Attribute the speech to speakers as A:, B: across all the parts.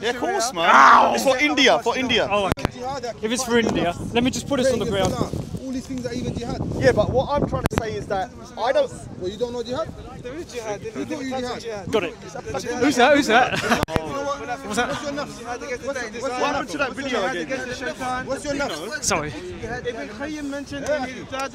A: Yeah, of course, man. It's for India, for India.
B: Oh, okay. If it's for India, let me just put this on the ground.
C: All these things are even jihad.
A: Yeah, but what I'm trying to say is that I don't.
C: Well, you don't know jihad?
D: There is jihad.
C: Who taught you jihad?
B: Got it. Who's that? Who's that?
C: What's that?
A: What happened to that video again?
C: What's your nafs?
B: Sorry.
D: Ibn Qayyim mentioned in his Ardz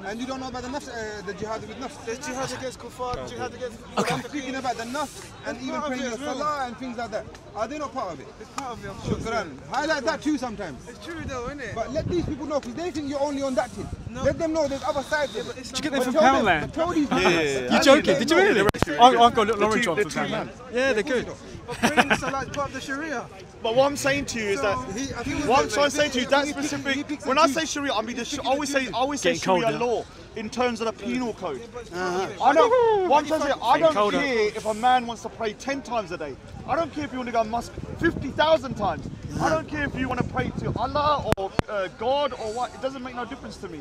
C: And you don't know about the nafs, the jihad with nafs?
D: there's jihad against kuffar, jihad against.
C: I'm speaking about the nafs and even praying your salah and things like that. Are they not part of it?
D: It's part of it.
C: Shukran. Highlight that too sometimes.
D: It's true though, isn't it?
C: But let these people know, because they think you're only on that thing.
D: No.
C: Let them know there's other sides of it.
B: Did you get them from Poundland?
C: Tell these people.
B: You're joking? Did you really? I've got a little orange one from Poundland. Yeah, they're good.
D: But praying the salah is part of the Sharia.
A: But what I'm saying to you is that what I'm trying to say to you, that specific. When I say Sharia, I mean I always say Sharia law in terms of the penal code. I don't. What I'm trying to say, I don't care if a man wants to pray 10 times a day. I don't care if you want to go mosque 50,000 times. I don't care if you want to pray to Allah or God or what. It doesn't make no difference to me.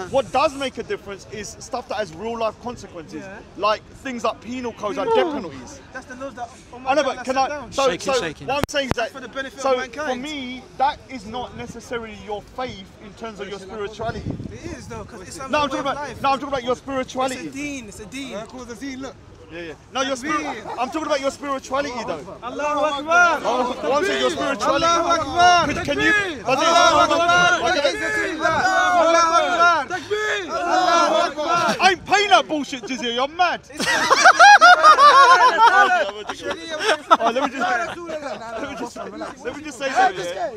A: What does make a difference is stuff that has real life consequences, like things like penal codes and death penalties.
D: That's the laws that.
A: I know, but can I? So
B: Shaking.
A: what I'm saying is that
D: for the benefit of
A: so
D: mankind.
A: for me, that is not necessarily your faith in terms of your spirituality.
D: It is though, because Islam
A: No,
D: is
A: I'm
D: a way
A: talking
D: of
A: about
D: life.
A: no, I'm talking about your
D: It's a
A: spirituality.
D: deen. It's a deen.
C: Look.
A: Yeah. No, your spirit. I'm talking about your spirituality though.
D: Allahu Akbar.
A: What I'm saying, your spirituality.
D: Allahu Akbar.
A: Can you?
D: Allahu Akbar. Takbir. Allahu Akbar.
A: I ain't paying that bullshit, Jizzy. You're mad. Let me just say something. Yeah.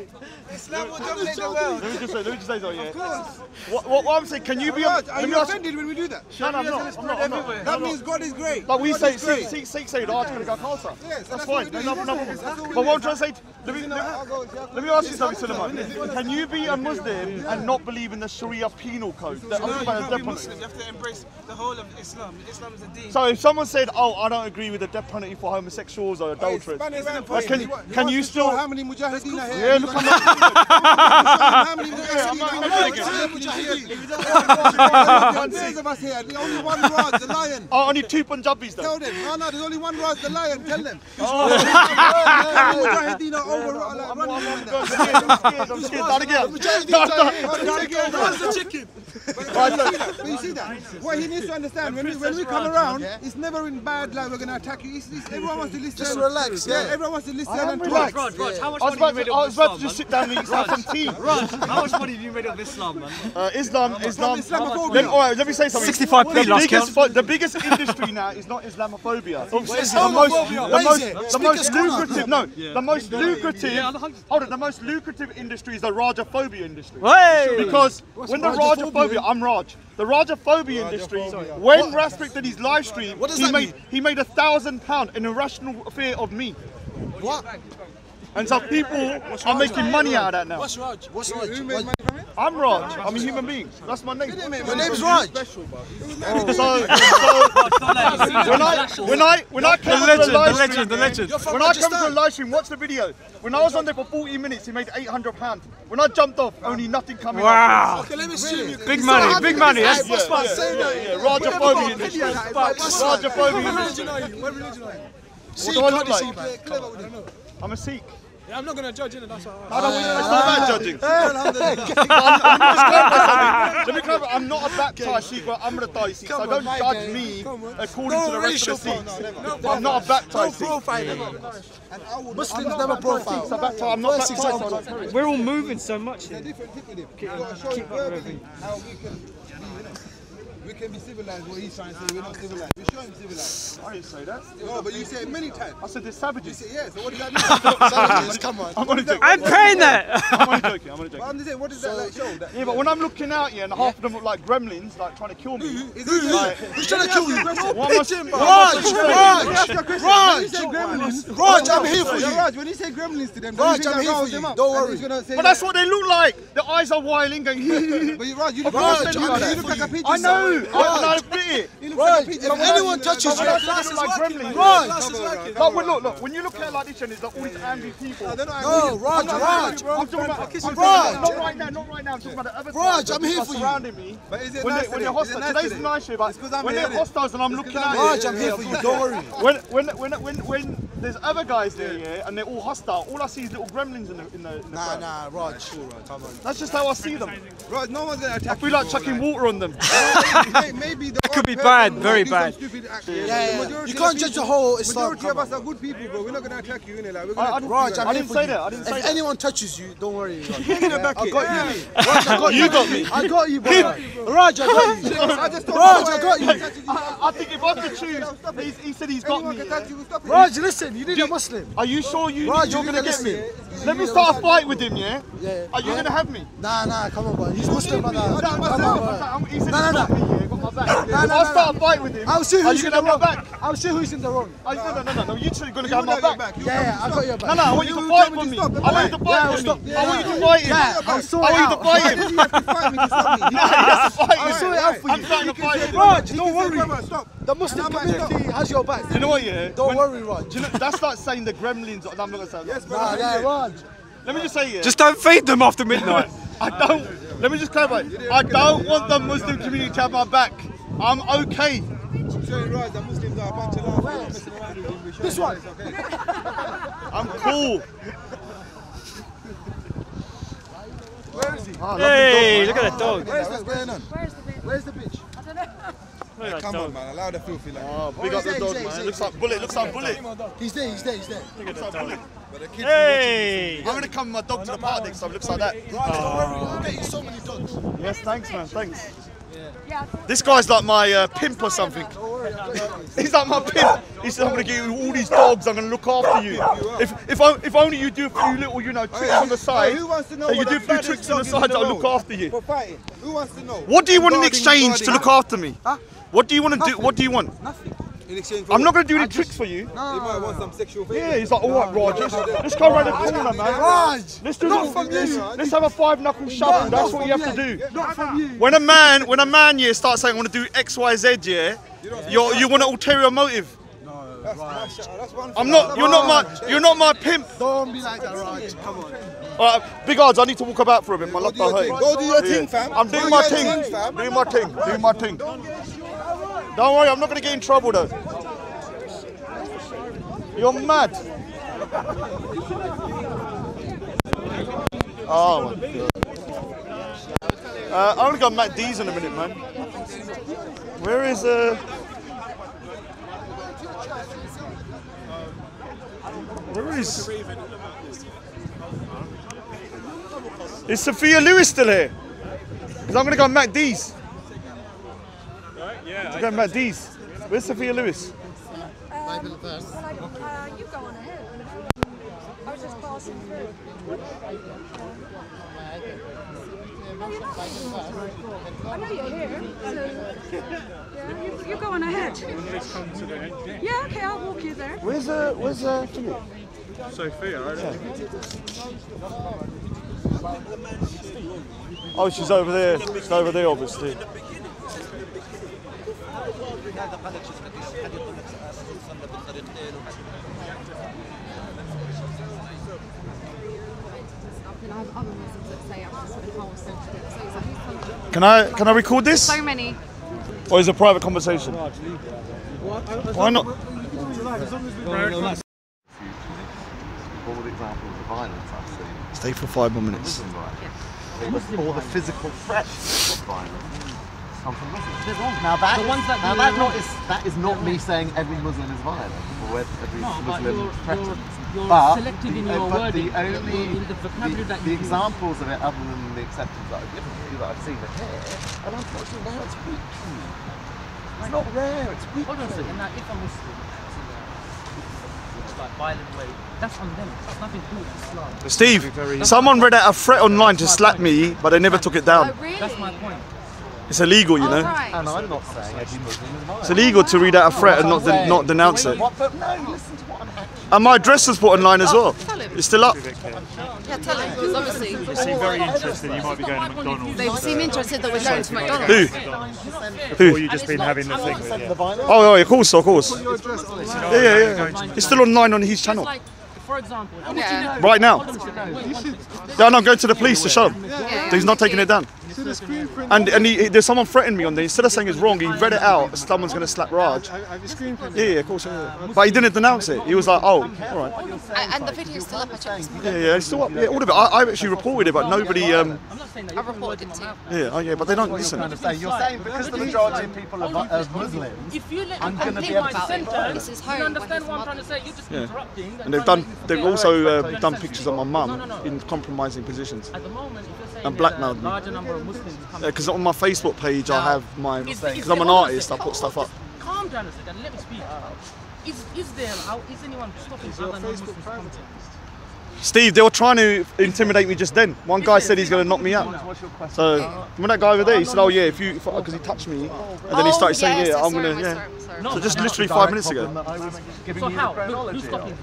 D: Islam will dominate the world.
A: Let me just say something. Yeah. What I'm saying, can you be?
C: Are
A: Let me
C: you
A: ask.
C: offended when we do that?
A: No, I'm not.
C: That means God is great.
A: But we
C: God
A: say,
C: is great.
A: Sikhs say, oh, it's going to go closer.
C: Yes,
A: That's
C: what
A: fine.
C: we do.
A: No problem. But what I'm trying to say, let me ask you something, Suleiman. Can you be a Muslim and not believe in the Sharia penal code? I'm talking about the death penalty.
D: Muslim, you have to embrace the whole of Islam. Islam is a deen.
A: So if someone said, oh, I don't agree with the death penalty for homosexuals or adulterers, can you still?
C: How many mujahideen are here?
A: Yeah, look how
C: How many mujahideen of us here? The only one Ardz, the lion.
A: Oh, only 2 Punjabis though.
C: Tell them. No, there's only one Ardz, the lion. Tell them. Mujahideen are over
A: I'm scared. Not again.
C: Where's the chicken? But you see that? What he needs to understand, when we come around, it's never in bad like we're going to attack you. Everyone wants to listen.
E: Just relax,
C: Yeah, everyone wants to listen and
A: relax.
C: talk.
B: Raj, how much
A: I
B: money you made
A: was
B: up
A: about to just sit down and eat some tea.
B: Raj, how much money have you made of Islam, man?
A: Islam.
C: Islamophobia.
A: All right, let me say something.
B: 65p last count.
A: The biggest industry now is not Islamophobia. It's the most lucrative industry is the Rajaphobia industry.
B: Hey!
A: Because when the Rajaphobia, I'm Raj. The Rajaphobia industry, when Rastrick did his live stream, he made £1,000, an irrational fear of me.
E: What?
A: And so people are making money out of that now.
E: What's Raj? What's Raj?
A: I'm Raj. I'm a human being. That's my name.
E: My name's Raj.
A: When I came to the
B: legend.
A: When I come to the live stream, watch the video. When I was on there for 40 minutes, he made £800. When I jumped off, only nothing coming up.
B: Wow.
E: Okay, let me see you.
B: Big money, big money.
E: Hey, what's man? Say that.
A: Rajaphobia industry. Rajaphobia industry.
E: What religion are you?
A: What do I look like? I'm a Sikh.
E: Yeah, I'm not going to judge it. That's all.
A: It's not about judging. Let me clarify. I'm not a baptized Sikh, but I'm a Thai Sikh. So don't judge me according to the rest of the Sikhs. I'm not a baptized Sikh.
E: Muslims never profile.
A: I'm not baptized.
B: We're all moving so much here.
C: Keep verbally how we can be civilized. What he's trying to say, we're not civilized. We're showing civilized.
A: I didn't say that.
C: No, but you say it many times.
A: I said they're savages.
C: You say, yeah, so what does that mean?
E: Savages, come on.
A: I'm only joking.
B: I'm paying that.
A: I'm only joking.
C: But I'm just saying, what does that like show? That,
A: Yeah, but when I'm looking out here and half of them look like gremlins, like trying to kill me.
E: Who's trying to kill you?
A: What am
E: Raj, I'm here for you.
C: Raj, when you say gremlins to them,
E: Raj, I'm here for you. Don't worry.
A: But that's what they look like. The eyes are wiling, going.
C: But Raj, you
A: Of
C: look
A: course
C: like
A: they do that.
C: you look like a pigeon.
A: I know.
E: Raj.
A: I bit it.
E: Raj, if anyone touches you,
A: Class is like gremlins.
E: Raj.
A: No, look. When you look at it like this, and it's like all these angry people.
E: No, Raj.
A: I'm talking about. Not right now. I'm talking about the other
E: Raj,
A: side.
E: I'm here
A: People
E: for you.
A: surrounding me.
C: But is it
A: When
C: nice
A: they're hostile, today's nice year, but when they're hostiles and I'm looking at
E: Raj, I'm here for you. Don't worry.
A: when there's other guys there, yeah, and they're all hostile. All I see is little gremlins in the crowd.
E: Nah, Raj. Come on.
A: That's just how I see them.
C: Raj, no one's gonna attack
A: I feel like chucking water on them.
C: Maybe
B: That could be bad, very bad.
E: Yeah. You can't judge the whole Islam.
C: Majority of us are good people, bro. We're not gonna attack you, innit? Like, we're gonna
E: Raj,
A: I didn't say that. I didn't say
E: If
A: that.
E: anyone touches you, don't worry. Raj.
C: I got you.
E: Raj, I got you.
A: You got me.
E: I got you, bro. Raj, I got you.
C: Raj,
E: I got you.
A: I think if I could choose, he said he's got me.
E: Raj, listen, you need a Muslim.
A: Are you sure you're
E: Raj,
A: going to get me?
E: listen.
A: Let me start a fight with him, yeah?
E: Yeah.
A: Are you going to have me?
E: Nah, come on, bro. He's Muslim, brother. Come on, bro.
A: He said
E: No,
A: he's
E: no,
A: got me, yeah? Got my back.
E: No,
A: If
E: no,
A: I
E: no,
A: start a fight with him,
E: I'll see
A: are
E: who's
A: you
E: in
A: going
E: the
A: to have my
E: wrong.
A: back?
E: I'll see who's in the wrong.
A: No. You two are going to have my back.
E: Yeah, I got your back.
A: No, I want you to fight for me. I want you to fight for me. I want you to fight him.
E: I'll
A: I
E: sort it
A: want you
E: out.
A: to fight him.
C: You have to fight me to stop me.
A: He has to fight
E: I'll
A: him.
E: sort it out for
A: I'm
E: you.
A: trying to fight him.
E: Raj,
C: He
E: don't
C: can say,
E: worry.
C: brother, stop.
E: The Muslim community has your back.
A: You know what, yeah?
E: Don't worry, Raj.
A: Do you know, that's like saying the gremlins. I'm not going to say that.
C: Yes,
E: Nah,
C: brother.
E: Raj.
A: Let me just say, yeah.
B: Just don't feed them after midnight.
A: I don't. Let me just clarify. I don't want the Muslim community to have my back. I'm okay.
C: I'm showing Raj that Muslims are a bunch of laugh. We're not messing around with them.
E: This one.
A: I'm cool.
E: Where is he?
B: Hey, look at that dog.
C: What's going on?
E: Where's the bitch?
C: Come on, man. Allow the filthy like.
A: Oh, big up the dog, man. Looks like Bullet. Looks like Bullet.
E: He's there.
A: Looks like Bullet.
B: Hey.
A: I'm gonna come with my dog to the park next time. Looks like that.
E: Raj, don't worry. I'll get you so many dogs.
A: Yes, thanks, man. Thanks. This guy's like my pimp or something. He's like my pimp. He said, I'm gonna give you all these dogs. I'm gonna look after you. If only you do a few little, tricks on the side.
C: Who wants to know
A: You
C: what
A: do a
C: the
A: few
C: baddest
A: tricks on the
C: dog is
A: side
C: in the
A: that'll look
C: world?
A: after you.
C: For fighting. Who wants to know?
A: What do you want in
C: Guarding,
A: exchange to look after me?
E: Huh?
A: What do you want to do? What do you want?
E: Nothing.
C: In exchange for
A: I'm not
C: what?
A: gonna do any tricks for you.
C: You might want some sexual favors.
A: Yeah, he's like, all right, Raj, let's go around the corner, man.
E: Raj,
A: Let's do
E: not from you.
A: let's have a 5-knuckle shovel. That's what you have to do.
E: Not from you.
A: When a man, yeah, starts saying I want to do X, Y, Z, yeah, you want an ulterior motive.
C: That's one
A: I'm not. You're not my pimp.
E: Don't be like that, Raj. Come on.
A: All right, big odds. I need to walk about for a bit. My luck
C: Go do your
A: hurt.
C: thing. Go do your thing, fam.
A: I'm
C: Do
A: doing my
C: your
A: thing.
C: fam.
A: Doing my thing. Doing my thing. Don't worry, I'm not gonna get in trouble though. You're mad. Oh my god. I'm gonna go Matt D's in a minute, man. Where is Where is Sophia Lewis still here? Because I'm gonna go Matt D's. I'm going Matt D's. Where's Sophia Lewis?
F: You go on ahead. I was just passing through. I know you're here, so yeah, you go on ahead. Yeah, okay, I'll walk you there.
A: Where's Sophia?
B: Sophia, right?
A: Oh, she's over there. She's over there, obviously. Can I record this?
F: So many.
A: Or is it a private conversation? Why not?
G: All the examples of violence I've seen.
A: Stay for 5 more minutes.
G: All the physical threats of violence come from Muslims. Now that is not me saying every Muslim is violent or every Muslim threatens. But the examples of it, other than the exceptions that I've given you, that I've seen are here, and unfortunately now it's weak. It's not rare, it's weak.
H: Hold on a second. Now, if a Muslim like violent way, that's on them. That's nothing to do with Islam.
A: Steve, someone read out a threat online to slap me, but they never took it down.
F: Oh, really?
H: That's my point.
A: It's illegal, you know.
F: Right.
G: And I'm not saying every Muslim is violent.
A: It's illegal to read out a threat and not denounce it.
G: But no, listen to what I'm actually.
A: And my address was put online as well.
F: Tell him.
A: It's still up.
F: Yeah, tell him, because obviously
B: They seem very interested. You might be going to McDonald's.
F: they seem interested that we're going to McDonald's.
B: Or you've just been having the thing with you.
A: Oh, of course, of course. Yeah. It's still online on his channel.
H: Like, for example,
F: Yeah.
A: Right now. Yeah, no, I'm going to the police to show him. He's not taking it down. And there's someone threatened me on there. Instead of saying it's wrong, he read it out. Someone's going to slap Raj. Yeah, of course. Yeah. But he didn't denounce it. He was like, oh, all right.
I: And the video's still up. I checked.
A: Yeah, it's still up. Yeah, all of it. I actually reported it, but nobody.
I: I reported it too.
A: Yeah, but they don't listen.
G: You're saying because the majority of people are Muslims,
H: If you let
G: I'm
H: me
G: going to be
H: complete
G: able
H: my
G: to
H: sentence,
I: This is
H: you
I: home.
H: understand what I'm trying to say? You're just interrupting.
A: And they've also done pictures of my mum in compromising positions.
H: At the moment, if you're saying
A: And blackmailed me.
H: larger number of Muslims coming.
A: Because on my Facebook page, I have my, because I'm an artist, I put stuff up.
H: Calm down a second, let me speak. Is anyone stopping other non-Muslims from
A: Steve, they were trying to intimidate me just then. One guy said he's going to knock me out. So, remember that guy over there? He said, oh yeah, because he touched me. And then he started saying, yeah, I'm going to, yeah. So just literally 5 minutes ago.
H: So how? Who's stopping?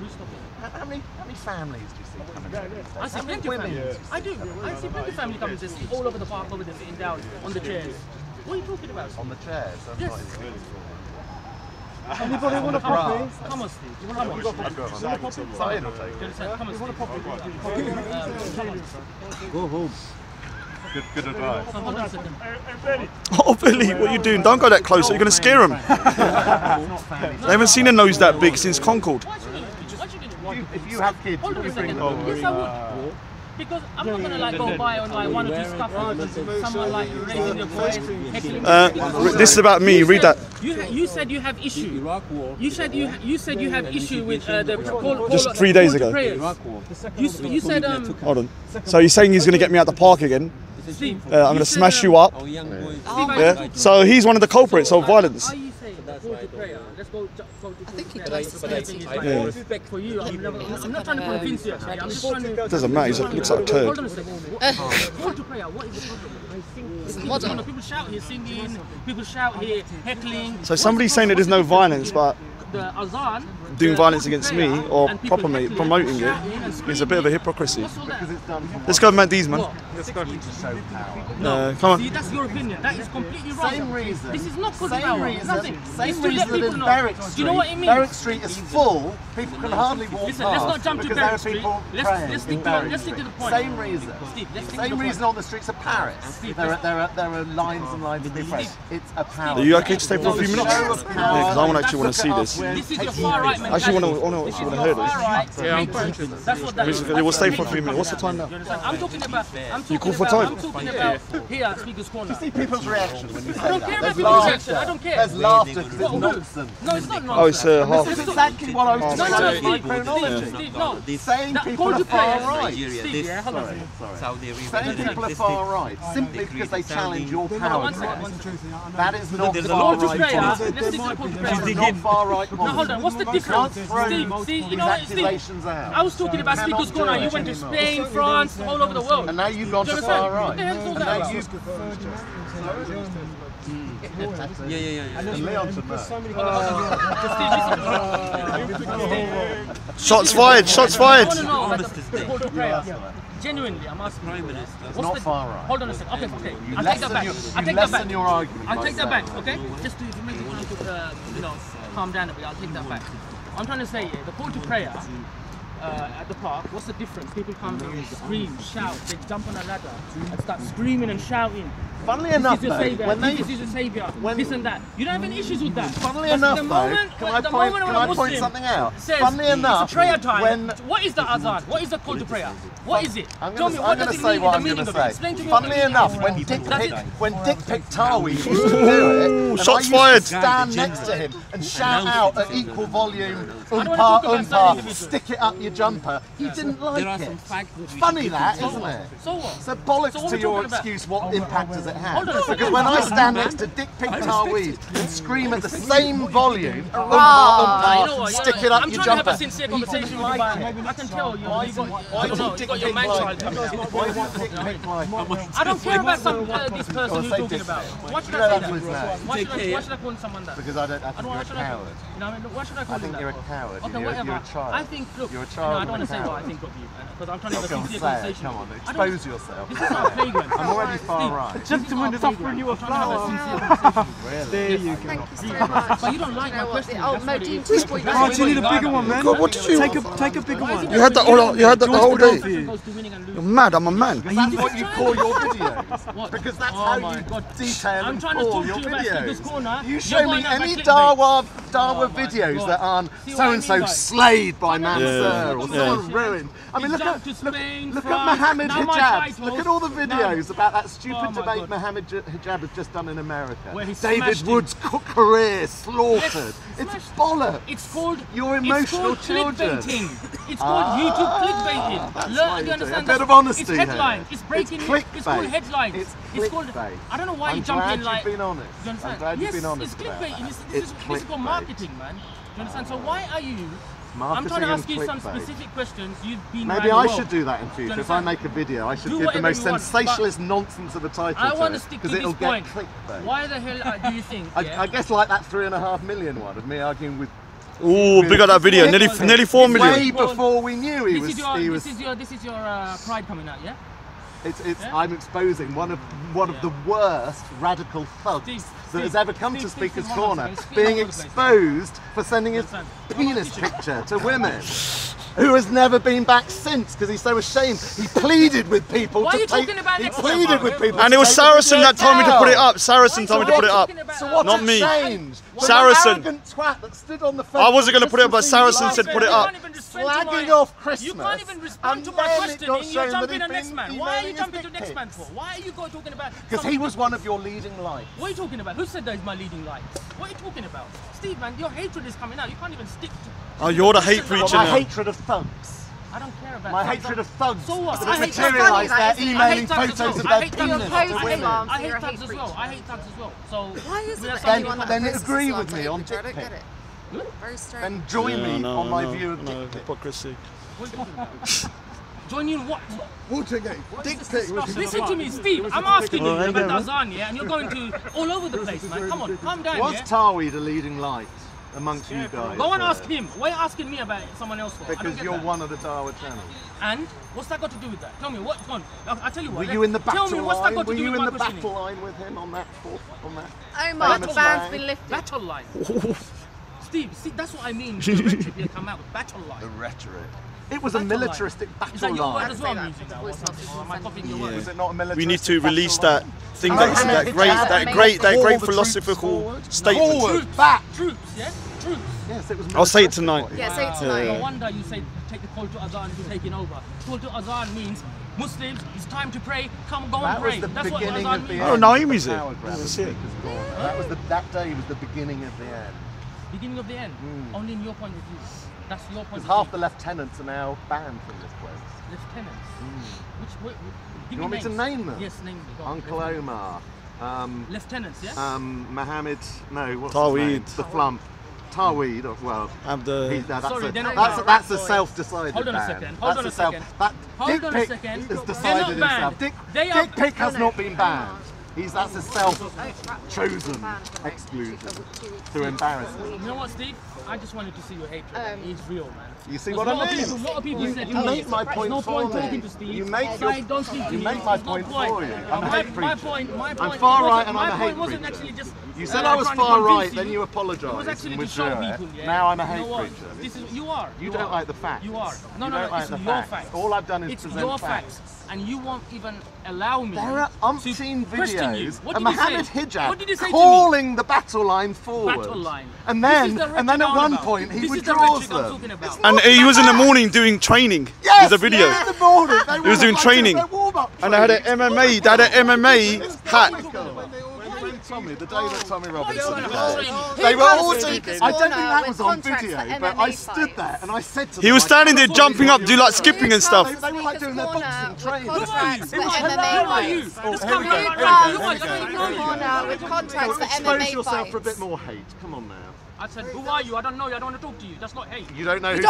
G: How many families do you see coming?
H: I see plenty of families. I do. I see plenty of families coming to see all over the park, over there, sitting down on the chairs. What are you talking about?
G: On the chairs?
H: Yes.
C: Anybody want a copy?
H: Come on, Steve. You want a copy?
G: Syed will take it.
H: Come on, Steve.
G: Go home. Good advice.
H: Hold on a second.
A: Oh, Billy, what are you doing? Don't go that close, you're going to scare them. They haven't seen a nose that big since Concord.
G: If you have kids,
H: Hold on a second. Yes, I would. Because I'm not going to like go by on like 1 or 2 scuffles, someone like raising your voice, heckling.
A: This is about me, read that.
H: You said you have issue. You said you have issue with the call.
A: Just 3 days ago.
H: You said
A: Hold on. So you're saying he's going to get me out the park again?
H: Steve,
A: I'm going to smash you up. Yeah. So he's one of the culprits of violence.
H: Are you saying that call to prayer? Let's go to
I: I think he does.
H: respect for you. I'm not trying to convince you. Actually. I'm just trying to.
A: Doesn't matter. He looks like a turd.
H: Hold on a second. Call to prayer. What is the problem?
I: Modern.
H: People shout here singing. People shout here heckling.
A: So somebody's saying that there's no violence, but
H: The azan,
A: doing violence against me or promoting it is a bit of a hypocrisy. Let's go and these, man. Come on.
H: See, that's your opinion. That is completely wrong.
G: Same reason.
H: This is not good
G: Same
H: power.
G: reason.
H: Nothing.
G: Same
H: It's to let
G: reason that
H: people
G: in
H: know.
G: Berwick
H: Do
G: Street.
H: you know what it means?
G: Berwick Street is full. People can hardly walk
H: Listen,
G: past
H: let's not jump to
G: because
H: Berwick
G: there are
H: Street.
G: people
H: Let's
G: praying
H: stick
G: in
H: to
G: Berwick
H: let's stick to the
G: Street.
H: point.
G: Same reason.
H: Steve, let's stick to
G: Same
H: the
G: reason
H: point.
G: on the streets of Paris.
H: Steve,
G: There are lines and lines of different. It's a power.
A: Are you okay to stay for a few minutes? Yeah, because I actually want to see this.
H: This is your far right mentality.
A: Actually want to hear this.
H: That's what that is.
A: We'll stay for a few minutes. What's the time now?
H: I'm talking about.
A: You call for time?
H: I'm talking about here at Speaker's Corner.
G: See people's reactions when you say
H: I don't
G: that.
H: care
G: There's
H: about people's
G: laughter.
H: reaction. I don't care.
G: There's laughter because it's
H: What?
G: nonsense.
H: No, it's not
A: Oh, it's
H: nonsense.
A: half.
G: This is exactly what I was
H: No,
G: describing
H: no,
G: my
H: Steve,
G: chronology.
H: Steve, no.
G: Saying
H: That
G: people
H: call
G: are
H: to prayer.
G: far right.
H: Steve, yeah, hold on.
G: Saying people are far right simply because they challenge your power.
H: One second.
G: That is not
H: Call
G: far
H: to
G: right
H: prayer.
G: policy.
H: Let's stick to the call to prayer.
G: That is not far right
H: Now hold
G: policy.
H: on, what's the
G: Can't
H: difference?
G: throw
H: Steve, see, you
G: these
H: know what, Steve?
G: accusations out.
H: I was talking about
G: Cannot
H: Speaker's
G: do
H: Corner.
G: it
H: You went to
G: anymore.
H: Spain, France, all over the world.
G: And now you've gone
H: Do
G: to
H: you understand?
G: far right.
H: What the hell's all
G: And
H: that
G: now
H: about?
G: you've... And Leon should know.
A: Shots fired. Shots fired.
H: I want to know about the call to prayer. Genuinely, I'm asking. What's
G: not
H: the,
G: far right.
H: Hold on a second. Okay.
G: You
H: I'll take that
G: lessen
H: back.
G: your-
H: I'll
G: you
H: take that
G: lessen
H: back.
G: your argument
H: I'll
G: by
H: take that
G: saying
H: back. Okay. Just to make you want to, calm down a bit. I'll take that back. I'm trying to say, yeah, the call to prayer at the park. What's the difference? People come and scream, shout. They jump on a ladder and start screaming and shouting.
G: Funnily enough,
H: This is your
G: though,
H: savior.
G: when they...
H: This is your savior. This and that. You don't have any issues with that.
G: Funnily
H: But
G: enough,
H: the
G: though,
H: moment,
G: can I
H: the
G: point,
H: moment
G: can
H: when a
G: I point
H: Muslim
G: something out?
H: says
G: Funnily enough,
H: it's a prayer time.
G: when...
H: What is the azan? What is the call to prayer? What is it?
G: I'm
H: Tell
G: going
H: me,
G: to
H: what does it
G: say
H: mean
G: what
H: in
G: I'm
H: the
G: going
H: meaning
G: to
H: of
G: say.
H: it? Explain to me what
G: Funnily
H: the meaning
G: enough,
H: is.
G: when Dick Tawi used to do it, and
A: Shots
G: I used
A: fired.
G: to stand next to him and shout out at equal volume,
H: wanna talk about certain individuals.
G: stick it up your jumper, he didn't like it. Funny that, isn't it?
H: So what?
G: So bollocks
H: So what
G: to
H: are we
G: your
H: talking about?
G: excuse, what impact does it have?
H: Hold on a second.
G: Because when I stand next to Dick Tawi and scream at the same volume,
H: You know what?
G: stick it up
H: I'm
G: your
H: trying to have
G: jumper.
H: a sincere conversation with you, but I can tell you.
G: Why
H: You
G: did
H: got your man child coming out.
G: Why did Dick Pick like
H: I don't care about this person you're talking about. Why should I say that?
G: his name?
H: Why should I call someone that?
G: Because I think you're
H: Why
G: a
H: should I call
G: coward.
H: You know what I mean? Why should I call
G: I
H: him
G: think
H: that?
G: you're a coward.
H: Okay,
G: You're
H: whatever.
G: a child.
H: I think, look,
G: You're a child.
H: I don't want to say what I think of you, because I'm trying to have a sincere conversation.
G: Come on, expose yourself.
H: This is not a playground.
G: I'm already far right.
B: Gentleman is offering you a flower. There you go.
I: Thank you so much.
H: But you don't like my question.
I: Oh, Modine 2.0.
B: Oh, you need a bigger one, man.
E: God, what did you?
B: Take a bigger one.
E: You had that all. You had that the whole day.
H: You're
E: You're mad. I'm a man.
G: That's what you call your videos. Because that's how you detail
H: I'm
G: and
H: trying to
G: call
H: talk
G: your
H: to you about this
G: videos.
H: corner.
G: You show me any Dawa videos that aren't so-and-so slayed by Mansur or someone ruined. I mean, look at Mohammed Hijab. Look at all the videos about that stupid debate Mohammed Hijab has just done in America. David Wood's career slaughtered. It's bollocks.
H: It's called
G: your emotional children.
H: It's called YouTube clickbaiting. Learn, you understand?
G: A bit of honesty.
H: It's headlines. It's breaking news. It's called headlines.
G: It's
H: called. I don't know why you jump in like.
G: You've been honest.
H: You understand?
G: I'm glad you've been honest.
H: It's clickbaiting. This is physical marketing, man. Do you understand? So why are you? I'm trying to ask you some specific questions. You've been.
G: Maybe I should do that in future. If I make a video, I should give the most sensationalist nonsense of a title.
H: I want to stick to this point.
G: Clickbait.
H: Why the hell do you think?
G: I guess like that 3.5 million one of me arguing with.
E: Ooh, big on that video. Nearly 4 million.
G: Way before we knew he was.
H: This is your pride coming out, yeah?
G: I'm exposing one of the worst radical thugs that has ever come to Speaker's Corner, being exposed for sending his penis picture to women, who has never been back since because he's so ashamed. He pleaded with people to take. He pleaded with people.
E: And it was Saracen that told me to put it up. Saracen told me to put it up.
G: So what
E: Not me.
G: Changed?
E: Saracen.
G: Twat that stood on the
E: I wasn't going to put it up, but Saracen said put it up.
G: Slagging off Christmas.
H: You can't even respond to my questioning. You jump in the next man. Why are you jumping to the next man for? Why are you talking about?
G: Because he was one of your leading lights.
H: What are you talking about? Who said that is my leading light? What are you talking about? Steve, man, your hatred is coming out. You can't even stick to.
E: Oh, you're the hate preacher
G: My
E: now.
G: hatred of thugs.
H: I don't care about
G: my hatred of thugs.
H: So what?
G: That materialise their emailing photos of their penis to women.
H: I hate thugs as well. I hate thugs as well. So
I: why is it that anyone
G: then agree with me on
I: I don't
G: dick
I: get
G: pic.
I: it. Very strange.
G: Then join me on my view of dick pic.
E: Hypocrisy.
H: Join you in what?
C: Watergate. Dick pic.
H: Listen to me, Steve. I'm asking you about Azan, yeah, and you're going to all over the place, man. Come on, calm down,
G: Was
H: yeah?
G: Tawi the leading light amongst you guys?
H: Go and ask him. Why are you asking me about someone else for?
G: Because you're one of the Dawa channels.
H: And what's that got to do with that? Tell me what. Go on. I'll tell you what.
G: Were you in the battle
H: Tell me what's that got to do with my questioning?
G: battle line with him on that?
I: Oh my, the ban's been lifted.
H: Battle line. Steve, see, that's what I mean. The rhetoric you come out with battle line.
G: The rhetoric. It was a militaristic battle
H: Is that your word
G: line.
H: as well, music? Or am I copying your word?
G: Was it not a militaristic
E: We need to release that thing
G: battle line?
E: that great philosophical statement.
G: Forward, back.
H: Troops, yeah? Troops.
G: Yes, it was.
E: I'll say it tonight.
I: Yeah, say it tonight.
H: No wonder you say take the call to Azan to taking over. Call to Azan means Muslims, it's time to pray, come go and pray. That's what Azan means.
E: Oh, Naimi's it. That's it.
G: That day was the beginning of the end.
H: Beginning of the end? Only in your point of view. That's your point of view.
G: Half the lieutenants are now banned from this place.
H: Lieutenants? Which
G: you want me to name them?
H: Yes, name them.
G: Uncle Omar.
H: Lieutenants, yeah?
G: Mohammed, no, what's
E: Taweed.
G: his name? The Flump. Taweed, well, that's a self-decided
H: Hold on a second. Hold on a second.
G: Dick Pic has decided himself. Dick Pic has not been banned. That's a self-chosen exclusion to embarrass him.
H: You know what, Steve? I just wanted to see your hatred. It's real, man.
G: You see what I mean?
H: A lot of people said,
G: you make my point for me. You make my point for you. I'm a hate preacher. I'm far right and I'm a hate preacher. You said I was far right, then you apologised and withdrew it. Now I'm a hate preacher.
H: You are.
G: You don't like the facts.
H: You are. No,
G: it's your facts. All I've done is present
H: your facts. And you won't even allow me.
G: There are umpteen videos of Mohammed Hijab
H: calling
G: the battle line forward.
H: Battle line.
G: And then at one point he withdraws them.
E: And he was in the morning doing training.
G: Yes,
E: there's a video.
G: in the morning.
E: He was doing training. And I had an MMA hat.
G: Tommy, the day that Tommy Robinson they were all I don't think that was on video, but I stood there and I said to them,
E: he was standing there jumping up, do like skipping and stuff.
G: They were like doing their boxing training. Expose yourself for a bit more hate. Come on now.
H: I said, who are you? I don't know you. I don't want to talk to you. That's not hate.
G: You don't know who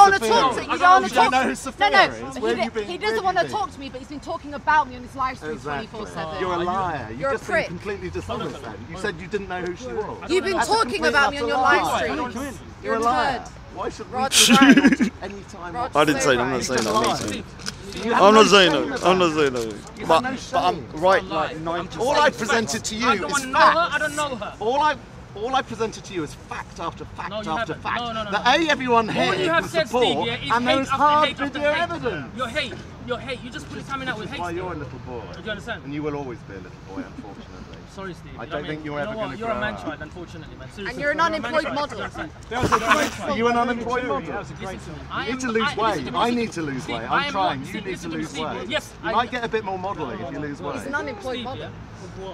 J: Sophia
G: is.
J: He doesn't want to talk to me, but he's been talking about me on his live stream 24/7.
G: You're a liar. You've just been
J: prick.
G: completely dishonest then. You said you didn't know who she was.
J: You've been talking about me on your live stream.
G: You're a liar. Why should we
I: Rod's
G: try
I: right.
G: any time?
I: Rod's
E: I didn't
I: so
E: say that. I'm not
I: right.
E: saying that. I'm not saying
G: You
E: that.
G: have
E: I'm
G: no
E: not saying
G: shame
E: that.
G: about
E: I'm not
G: it.
E: saying that.
G: You
E: But
G: have no
E: but I'm
G: shame.
E: right like 90%.
G: All I presented to you
H: I don't
G: is
H: know her. I
G: facts.
H: don't know her.
G: All I presented to you is fact after fact
H: No, you
G: after
H: haven't.
G: fact.
H: No.
G: That A, everyone here
H: All you have
G: can
H: said,
G: support,
H: Steve, yeah, is
G: and
H: hate
G: there is
H: after
G: hard
H: hate after
G: video
H: hate.
G: evidence.
H: Your hate. You just put it coming out with hate.
G: Well,
H: Steve.
G: you're a little boy.
H: Do you understand?
G: And you will always be a little boy, unfortunately.
H: Sorry, Steve.
G: I don't think you're ever going to
H: You're a
G: grow
H: man
G: up.
H: child, unfortunately, man. Seriously.
I: And you're an unemployed
H: man
I: model.
H: child.
G: Are you an unemployed model?
H: Listen to me.
G: You need to lose weight. I need to lose weight. I'm trying. You need to
H: listen to me,
G: lose
H: Steve.
G: weight.
H: Yes,
G: You might get a bit more modelling if you lose weight.
I: He's an unemployed
H: Steve,
I: model.
H: yeah. Listen to me,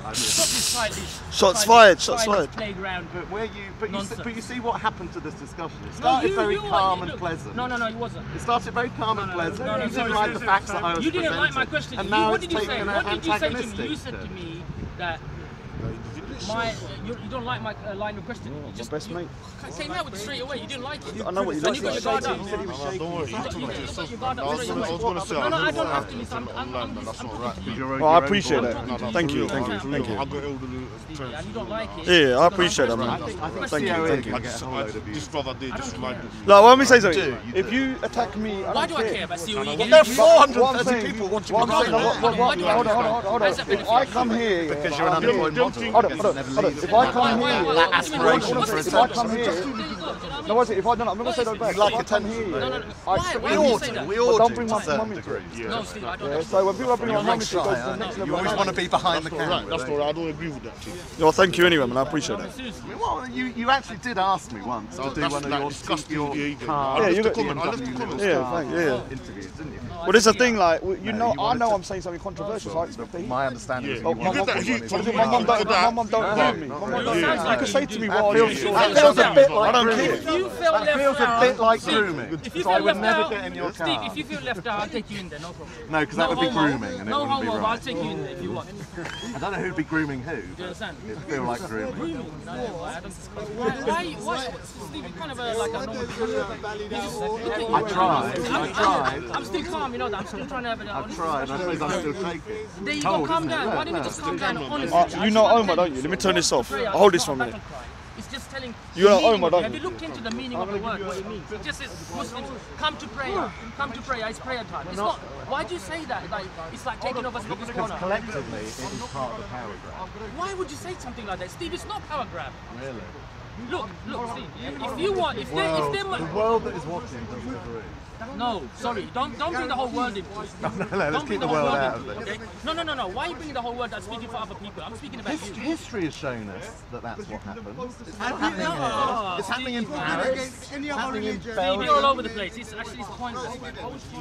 H: yeah. Stop this childish.
E: Shots fired. Shots
H: childish
E: fired.
H: Playground.
G: But you see what happened to this discussion. It started very calm and pleasant.
H: No, it wasn't.
G: It started very calm and pleasant.
H: No,
G: You didn't like the facts that I was
H: You didn't like my
G: presenting.
H: question.
G: And now
H: What
G: it's
H: did you say?
G: taken
H: What did you say to me?
G: antagonistic.
H: You said to me that you don't like my line of questioning. You just
E: best mate.
H: came out with it straight away. You didn't like it.
E: I know what you
H: And
E: look
H: you got your guard up.
E: like.
H: You got your guard up straight away.
K: I was going to say,
H: No, I don't
K: I
H: have to listen. I'm
K: that's not
H: talking to
K: right.
H: you.
E: Oh, I appreciate that. Thank you.
K: I got elderly
H: And you don't like it.
E: Yeah, I appreciate that, man.
G: I think
E: Thank you.
G: CEO
E: Thank you.
G: can get a whole load of you.
K: This brother did just reminded me.
E: Like, let me say something. If you attack me,
H: Why do I care about COE?
G: There are 430
E: saying-
G: people watching
E: What I'm saying,
G: the
E: hold on. If I come here,
G: because you're an unemployed model.
E: hold on. If I come here,
G: That aspiration for
E: if I come here, no, what's it? If I don't, I'm not gonna say that back.
G: You like
E: If I come
G: attention.
E: here,
H: Why
G: We
H: do
G: all
H: you say
G: do.
H: that?
G: We all
E: don't
G: do
E: bring
G: to
E: my
G: a certain
E: mum into
G: degree.
E: it.
H: No, Steve, I don't.
E: Yeah, so when people bring my mum into it, it goes to the
H: No.
E: next level.
G: You always want to be behind the camera.
K: That's all right. I don't agree with that. Too.
E: Well, thank you anyway, man. I appreciate that.
H: Seriously.
G: Well, you actually did ask me once to do one of your
K: disgusting
G: your
K: behaviour.
G: car
K: I
E: you
K: left
E: got-
K: the comment. I left the comment.
E: Yeah, thank you. Yeah.
G: interviews, didn't you?
E: Well, this is the thing, like, you know,
G: you
E: I
G: wanted
E: know
G: to-
E: I'm saying something controversial, so I expect to hear.
G: My understanding is
K: Yeah.
G: you
K: You
G: wanted
K: get that
G: to
K: heat
G: do
K: from
G: one.
K: me.
E: My mum don't hear me. My mum don't hear me. You can say to me what I feel.
G: That feels a bit like
E: I don't
G: grooming.
E: care.
H: If you feel
G: That
H: left
G: feels a
H: out,
G: bit like
H: Steve,
G: grooming.
H: If you
G: So I
H: feel
G: would
H: left
G: never
H: out,
G: get in your
H: Steve,
G: car.
H: if you feel left out, I'll take you in there, no problem.
G: No, because that would be
H: homo.
G: grooming and it
H: No
G: wouldn't be
H: homo, but I'll
G: right.
H: take you in there if you want.
G: I don't know who'd be grooming who.
H: Do you understand?
G: It'd feel like grooming.
H: Grooming? No, I don't. Why, Steve, you're kind of like a normal discussion.
G: I tried.
H: I'm still calm, you know that. I'm still trying to have an
G: I've
H: honest
G: tried, and I
H: discussion.
G: suppose I'm still taking.
H: There you go,
G: Cold,
H: calm
G: isn't it?
H: down. Why
G: Look,
H: don't you
G: look.
H: just calm down? Honestly.
E: You know Omar, don't you? Let me turn this off. Hold this for a minute.
H: It's just telling.
E: You know
H: the meaning
E: Omar,
H: of it.
E: don't
H: Have
E: you?
H: you looked into the meaning of the word, what it means? It just says Muslims come to prayer. Come to prayer. It's prayer time. It's not. Why do you say that? Like it's like taking over speaker's
G: Because
H: corner.
G: collectively, it is part of the power grab.
H: Why would you say something like that, Steve? It's not power grab.
G: Really?
H: Look, Steve. If you want, if they,
G: The world that is watching doesn't agree.
H: no, sorry, don't bring the whole world into it.
G: No, let's
H: Don't
G: keep
H: bring
G: the
H: the whole
G: world
H: world
G: out
H: into
G: of
H: it.
G: this.
H: Okay? No. Why are you bringing the whole world? I'm speaking for other people. I'm speaking about you.
G: History has shown us that that's what happens. It's
H: No,
G: happening It's happening in Paris. It's happening in Belgium.
H: You're all over the place. It's actually pointless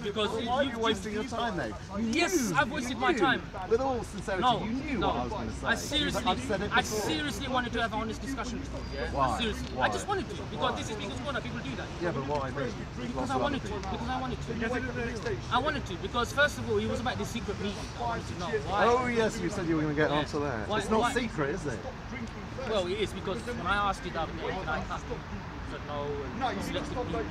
H: because
G: Why are you wasting your time, though?
H: Yes, I've wasted my time.
G: With all sincerity,
H: No,
G: you knew
H: no.
G: what I was going to say.
H: I seriously,
G: I've said it
H: I
G: before.
H: seriously wanted to have an honest discussion with you. Yeah?
G: Why?
H: Seriously,
G: Why?
H: I just wanted to because this is Speaker's Corner. People do that.
G: Yeah, but why me?
H: Because I wanted to. I wanted to because first of all, it was about this secret meeting. I wanted to know why.
G: Oh yes, you said you were going to get onto that.
H: Why-
G: It's not
H: why-
G: secret, is it?
H: Well, it is because when I asked it the other day, can I cut? I said no, and selected people.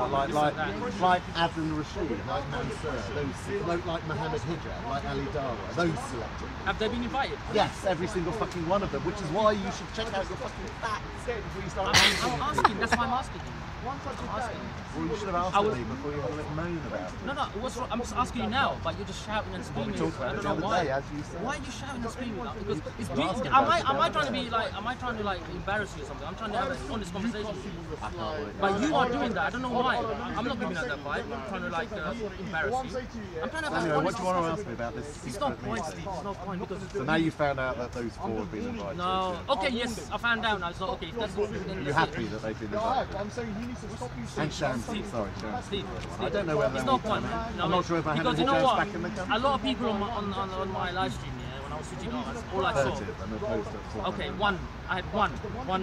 G: Like Adnan Rashid, like Mansour, those, like Mohammed Hijab, like Ali Dawa, those selected.
H: Have they been invited?
G: Yes, every single fucking one of them, which is why you should check out your fucking facts before you start answering.
H: I'm asking. That's why I'm asking. I'm asking.
G: Well, you should have asked me before you had a little moan about it.
H: No, what's wrong? I'm just asking you now, but you're just shouting and screaming. I don't know why.
G: As you said.
H: Why are you shouting and screaming? Because it's beautiful. Am I trying to be like? Am I trying to like embarrass you or something? I'm trying to have an honest conversation with you.
G: I can't wait.
H: But you are doing that. I don't know why. I'm not giving out that vibe. I'm trying to like embarrass you. I'm trying to have
G: Anyway,
H: an
G: what
H: honest
G: do you want to
H: discussion.
G: ask me about this
H: It's no
G: secret
H: point,
G: meeting?
H: Steve. It's no point because.
G: So now you found out that those four have been invited.
H: No. Okay. Yes, I found out now. So okay, if that's what. Then
G: Are you happy that they've been invited?
E: I'm saying he needs to stop you.
G: And Sharon, sorry, Sharon.
H: Steve,
G: I don't know whether
H: it's
G: they're
H: no
G: all
H: point.
G: coming.
H: You
G: I'm not sure if I have
H: because
G: any
H: you know
G: jobs
H: what?
G: back in the country.
H: A lot of people on my live stream, yeah, when I was switching on, all I saw.
G: I'm opposed to it.
H: Okay, one. I had one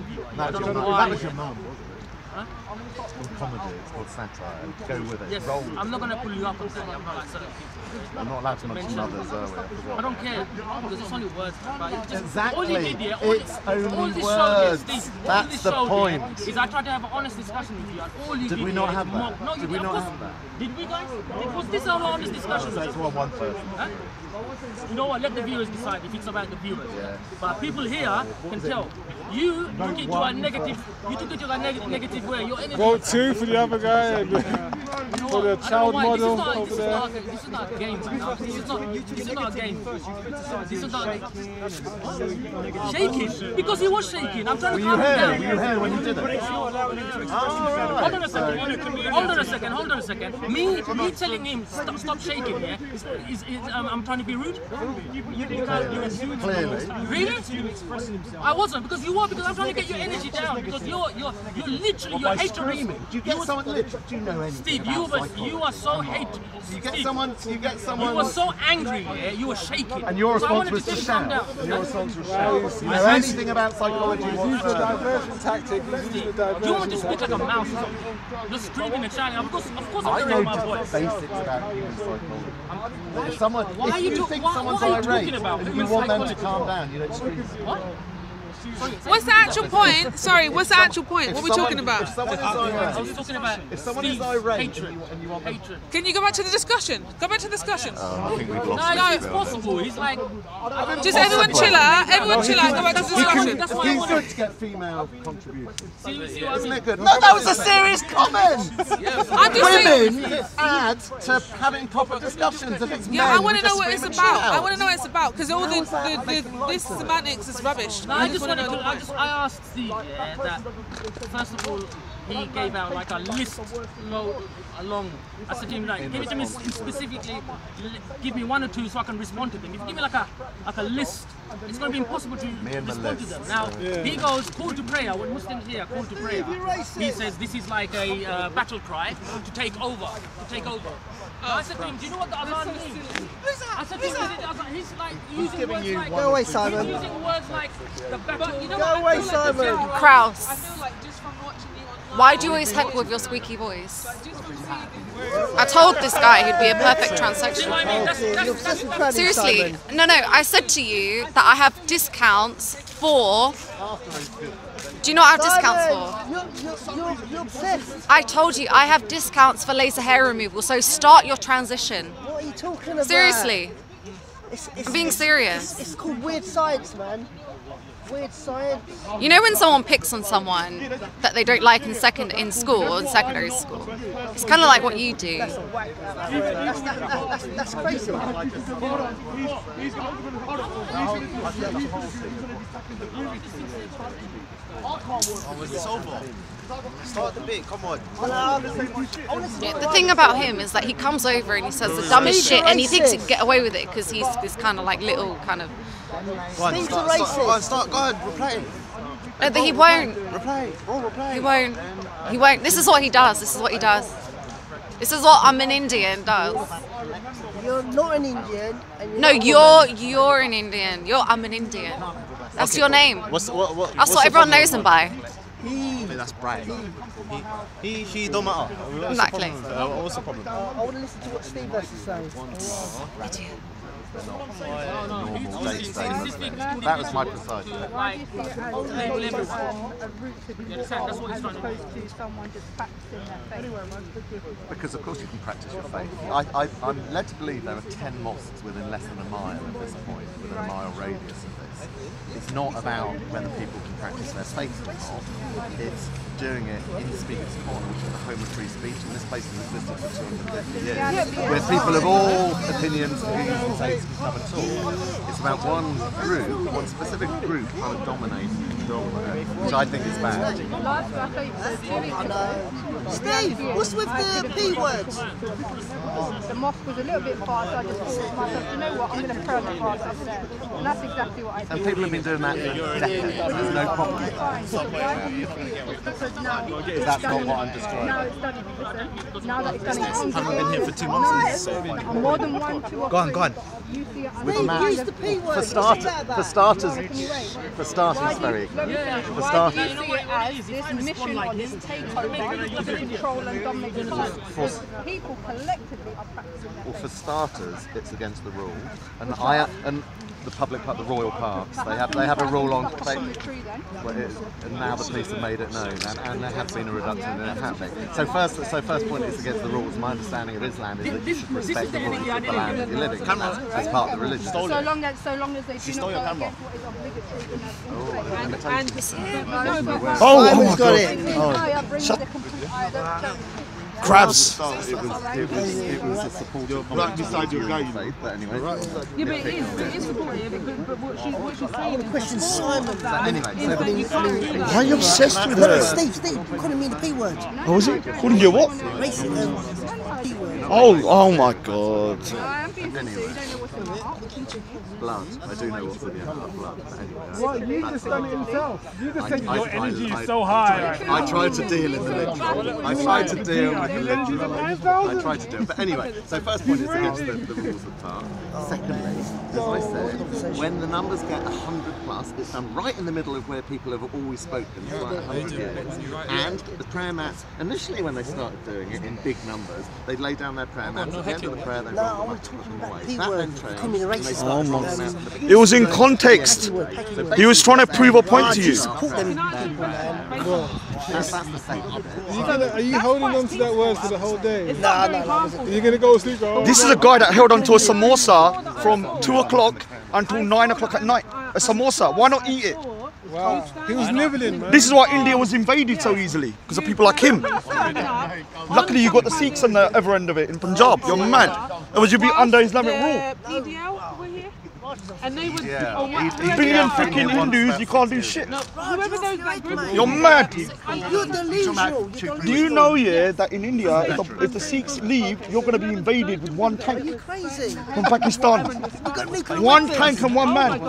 H: viewer.
G: No,
H: I don't know
G: that
H: why.
G: was your mum, wasn't it? comedy, it's called satire. Go with it.
H: Yes,
G: Roll with
H: I'm not
G: it.
H: going to pull you up and say I'm not like certain people.
G: I'm not allowed to mention others, are we?
H: I don't care because it's only words. But it's just,
G: Exactly.
H: All you did, yeah,
G: It's only
H: all this
G: words.
H: Show, Steve,
G: That's
H: all this
G: the
H: show,
G: point.
H: Is I tried to have an honest discussion with you, and all you
G: Did
H: did
G: we not
H: yeah,
G: have
H: is
G: that?
H: mock. No,
G: Did
H: you
G: we
H: did,
G: not
H: of
G: have
H: course.
G: that?
H: Did we, guys? Was this our honest discussion?
G: That's one person.
H: Huh? You know what? Let the viewers decide if it's about the viewers.
G: Yeah.
H: But people here can tell. You took it to a negative. You took it to a negative way. Your energy.
B: Vote 2 for the other guy and for the child model over there.
H: This is not a game, man. This is not a game. This is not shaking. Because he was shaking. I'm trying to calm him down.
G: Were you here when you did it?
H: Hold on a second. Me telling him stop shaking, yeah? I'm trying to be rude?
G: Clearly.
H: Really? I wasn't, because you were, because I'm trying to get your energy down, because you're literally, you're hatred.
G: Do you get someone, do you know anything
H: Steve,
G: about
H: you are so hatred.
G: You get someone.
H: You were so angry, yeah? You were shaking.
G: And your
H: So I
G: response
H: wanted
G: was to
H: calm
G: shout.
H: down.
G: And your response was shout. Do you know anything about psychology
B: Use the
G: whatsoever?
B: diversion tactic. Use the
H: Do you want to
B: diversion
H: just speak like a mouse or something? Just screaming and shouting. Of course
G: I
H: I'm
G: know
H: hearing my
G: just
H: voice.
G: the basics about human psychology. If someone,
H: Why are
G: if
H: you
G: you
H: talk-
G: think
H: why-
G: someone's
H: what are you
G: irate
H: talking about?
G: and you
H: Human
G: want them to
H: psychology?
G: calm down, you don't scream.
H: What?
J: What's the actual point? Sorry, what's the actual point? What are we talking
G: If
J: about?
G: someone is
H: I was
G: irate,
H: talking about
G: if someone is
H: Steve's
G: irate
H: hatred.
G: and you want them,
H: Hatred.
J: Can you go back to the discussion? Go back to the discussion.
G: I think we've
H: No,
G: lost
H: it's possible. He's like,
J: Just everyone chill out. Everyone chill out. Go back to the discussion.
H: that's why I
G: It's
H: wanted.
G: good to get female contributions.
H: See what I
G: Isn't
H: mean?
G: it good? No, that was a serious comment!
J: I'm just saying.
G: Women add to having proper discussions if it's
J: Yeah,
G: men
J: I want
G: who
J: to know
G: just
J: what it's
G: scream and
J: about.
G: shout.
J: I want to know what it's about because all
G: How is that making life
J: this
G: of it?
J: semantics is rubbish.
H: No, I just wanted to. I asked Steve that first of all he gave out like a list along. I said to him like, give it to me specifically. Give me one or two so I can respond to them. If you give me like a list, it's going to be impossible to respond to them. Now he goes call to prayer. When Muslims hear call to prayer, he says this is like a battle cry to take over. To take over. I said to him, do you know what the Adhan means? I said to him, he's like using words like...
L: Go away, Simon.
H: He's using words like the battle... You know
L: Go away, Simon.
I: Kraus.
J: I feel like just from watching you online.
I: Why do you always heckle with your squeaky voice? I told this guy he'd be a perfect transsexual. Seriously, no, I said to you that I have discounts for... Do you know what I have discounts for?
L: You're obsessed.
I: I told you, I have discounts for laser hair removal, so start your transition.
L: What are you talking about?
I: Seriously. I'm being serious.
L: It's called weird science, man. Weird science.
I: You know when someone picks on someone that they don't like in school or in secondary school? It's kind of like what you do.
L: That's crazy.
M: It's over. Start the bit, come on.
I: The thing about him is that he comes over and he says the dumbest shit and he thinks he can get away with it because he's this kind of like little kind of...
M: Go on, start, go ahead, reply.
I: No, but he won't.
M: Reply, bro, reply.
I: He won't. He won't. This is what he does. This is what he does. This is what I'm an Indian does.
L: You're not an Indian. And
I: No, you're an Indian. I'm an Indian. That's your name.
M: What's
I: That's what everyone knows him by.
M: That's bright. He don't matter.
I: Exactly.
M: What's the problem?
L: I want to listen to what Steve has to say.
G: Normal day-to-day Muslim. That was my precise.
H: Like, label everyone. That's what he's trying to do.
G: Because of course you can practice your faith. I'm led to believe there are 10 mosques within less than a mile at this point, within a mile radius of this. It's not about whether people can practice their faith or not. It's doing it in Speaker's Corner, which is the home of free speech, and this place has existed for 250 years, where people of all opinions, views and tastes can come and talk. It's about one group, one specific group trying to dominate and control it, which I think is bad.
L: Steve, what's with the P words?
N: The mosque was a little bit far, so I just thought to myself, you know what, I'm going to throw the grass up there. And that's exactly what I did.
G: And people have been doing that for decades, there's no problem with that.
N: Because now
G: That's not what I'm describing.
N: now it's done. listen, now that it's done in congregation,
M: haven't been here for 2 months.
N: on more than 1, 2 or 3,
M: Go on.
N: you see it
G: With
N: as
G: Matt,
N: use the P word.
G: for starters, very. For
N: Why do
G: starters,
N: you see it as this mission or this takeover to control and dominate the country? Because people collectively are practicing their
G: well, for
N: faith.
G: starters, it's against the rules, and the public park, the royal parks, they have a rule on. And now the police have made it known, and there has been a reduction in it happening. So first point is against the rules. My understanding of Islam is that you should respect the rules of the land that you're living in as part of the religion.
N: So long as they do not go against what is obligatory in a
E: Oh my God. Crabs.
G: It was a support of
K: right beside your guy, you know.
G: But anyway.
F: Yeah, but it is supportive, but what she's saying is...
L: Question Simon.
G: Anyway,
E: Why are you obsessed with her?
L: Steve, calling me the P word.
E: What was it? Calling you what?
L: Racism. P word.
E: Oh my God.
N: I am being sincere, you don't know what's in my heart.
G: blood. I do know what's in the end of blood. But anyway,
B: What, you just done it himself. You just said
G: I-
B: your
G: I-
B: energy
G: I-
B: is so high.
G: I tried to deal in the literal. I tried to deal with the literal. I tried to do it. But anyway, so first point is against the rules of the park. Secondly, as I said, when the numbers get 100 plus, it's done right in the middle of where people have always spoken for like 100 years. And the prayer mats, initially when they started doing it in big numbers, they'd lay down their prayer mats. At the end of the prayer, they'd roll them up and put them away. That then changed.
E: Oh my. It was in context. He was trying to prove a point to you.
G: That's the second.
B: Are you holding on to that word for the whole day? You're going to go sleep?
E: This is a guy that held onto a samosa from 2 o'clock until 9 o'clock at night. A samosa. Why not eat it?
B: Wow. He was nibbling, man.
E: This is why India was invaded so easily, because of people like him. Luckily, you got the Sikhs on the other end of it in Punjab. You're mad. Otherwise, you'd be under Islamic rule.
F: PDL were here, and they would.
E: Billion freaking Hindus, you can't do shit.
F: Whoever knows that group.
E: You're mad.
L: You're delusional.
E: Do you know, yeah, that in India, if the Sikhs leave, you're going to be invaded with one tank
L: Crazy.
E: from Pakistan? One tank and one man.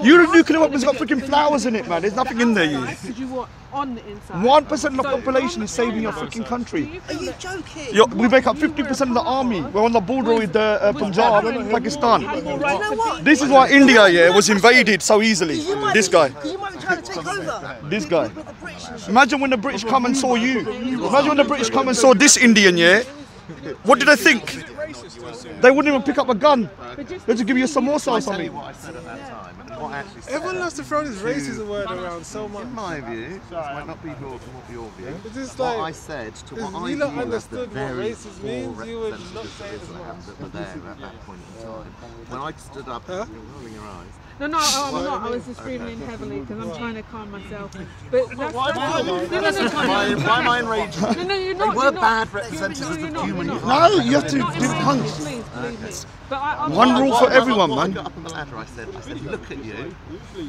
E: Your nuclear weapons got freaking flowers in it, man. There's nothing in there, you.
F: Because you were on the inside.
E: 1% of the population is saving your freaking country.
L: Are you joking?
E: We make up 50% of the army. We're on the border with Punjab, Pakistan. This is why India, yeah, was invaded so easily. This guy.
L: You might be trying to take over.
E: This guy. Imagine when the British come and saw you. Imagine when the British come and saw this Indian, yeah. What did they think? They wouldn't even pick up a gun. They'd just give you a samosa or something.
B: Everyone loves to throw this racism word around so much.
G: In my view, this might not be your view.
B: It's just
G: What
B: like,
G: I said to
B: if
G: what I
B: you lot
G: view as the
B: understood what
G: very
B: racist
G: poor
B: means, you would not
G: representatives
B: say
G: of
B: it as
G: Islam
B: much.
G: that were there at that point in time. When I stood up, you're rolling your eyes.
F: No, I'm not. I was just screaming heavily because I'm trying to calm myself. But that's why
G: am I enraged?
F: No, you're not.
G: They were bad representatives of human rights.
E: No, you have to do punch.
F: Please. But
E: One rule for everyone,
G: When I
E: man.
G: got up on the ladder, I said, look at you.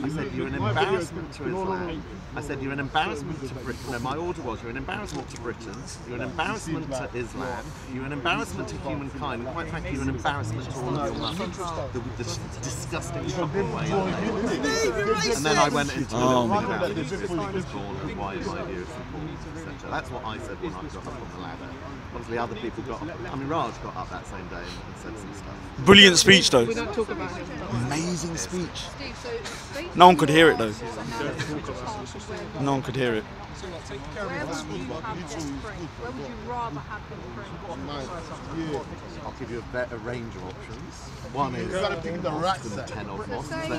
G: I said, you're an embarrassment to Islam. I said, you're an embarrassment to Britain. No, my order was, you're an embarrassment to Britain. You're an embarrassment to Islam. You're an embarrassment to humankind. And quite frankly, you're an embarrassment to all of your money. The disgusting, shocking way. And then I went into a little thing about this is born and why in my view it's important, etc. That's what I said when I got up on the ladder. Obviously other people got up. I mean, Raj got up that same day and said some stuff.
E: Brilliant speech, though.
F: we don't talk about it.
E: Amazing speech. No one could hear it, though. No one could hear it.
N: Where would you rather have them praying?
G: I'll give you a better range of options. One is
K: pick the rats
G: than 10 odd mosques. Can I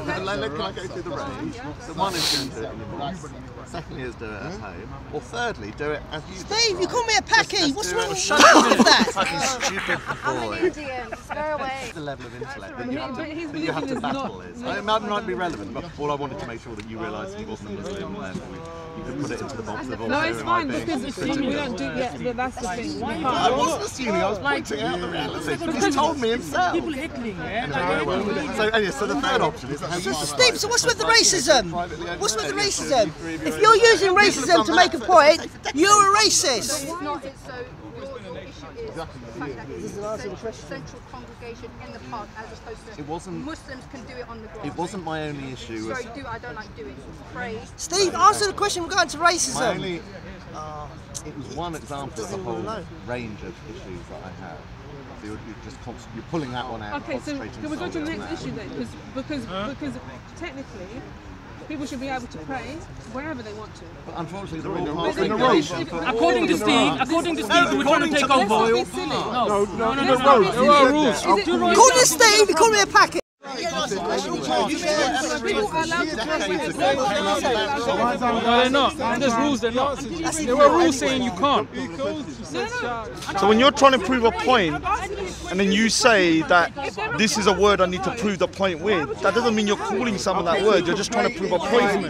G: go through the range? So one is do it in your mosque. Secondly is do it at home. Or thirdly, do it as you
L: Steve, you call me a packy. What's wrong with
G: that?
L: that?
G: Fucking stupid boy.
I: Indian, go away.
G: The level of intellect that
F: his
G: you have to
F: religion is
G: battle
F: not-
G: is. It might be relevant, but all I wanted to make sure that you realised he wasn't a Muslim, and you could put it into the box of all.
F: No, it's fine because assuming we don't do yet. But that's the thing. We
G: I
F: can't.
G: wasn't assuming, I was pointing out the reality. He's told me himself.
H: People heckling, yeah?
G: So anyway, so the third option is how you
L: Steve, so what's with the racism? What's with the racism? If you're using racism to make a point, you're a racist.
N: It's not, it's so your issue is the fact that it's a central congregation in the park as opposed to
G: It wasn't-
N: Muslims can do it on the ground.
G: It wasn't my only issue.
N: Sorry, I don't like doing. Pray.
L: Steve, answer the question regarding to
G: My
L: racism.
G: only, it was one example of the whole range of issues that I have. So you're just you're pulling that one out.
F: Okay, so can we go to the next issue then? Because technically, people should be able to pray wherever they want to.
G: But unfortunately, they're all part of the road.
H: According to Steve, we're trying to take over.
F: No.
B: There are rules.
L: According to Steve, he called me a packet.
H: No, they're not. There's rules, they're not. There were rules saying you can't.
E: So when you're trying to prove a point, and then you say that this is a word I need to prove the point with, that doesn't mean you're calling someone that word, you're just trying to prove a point.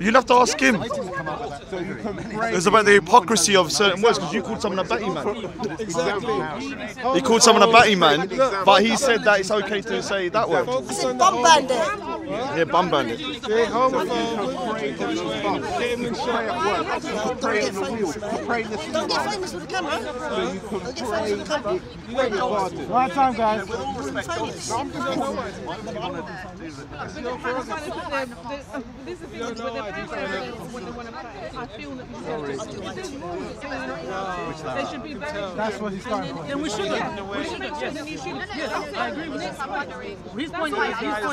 E: You'll have to ask him. It's about the hypocrisy of certain words, because you called someone a batty man. He called someone a batty man, but he said that it's okay to say that word.
L: I said bum bandit.
E: Yeah, bum bandit.
L: Don't get famous with the camera. Don't get famous with the camera.
C: Right time, guys.
F: This is the thing with the when they want to play. I feel that they should be very.
C: That's what he's going for.
H: Then we shouldn't. I agree with that. His point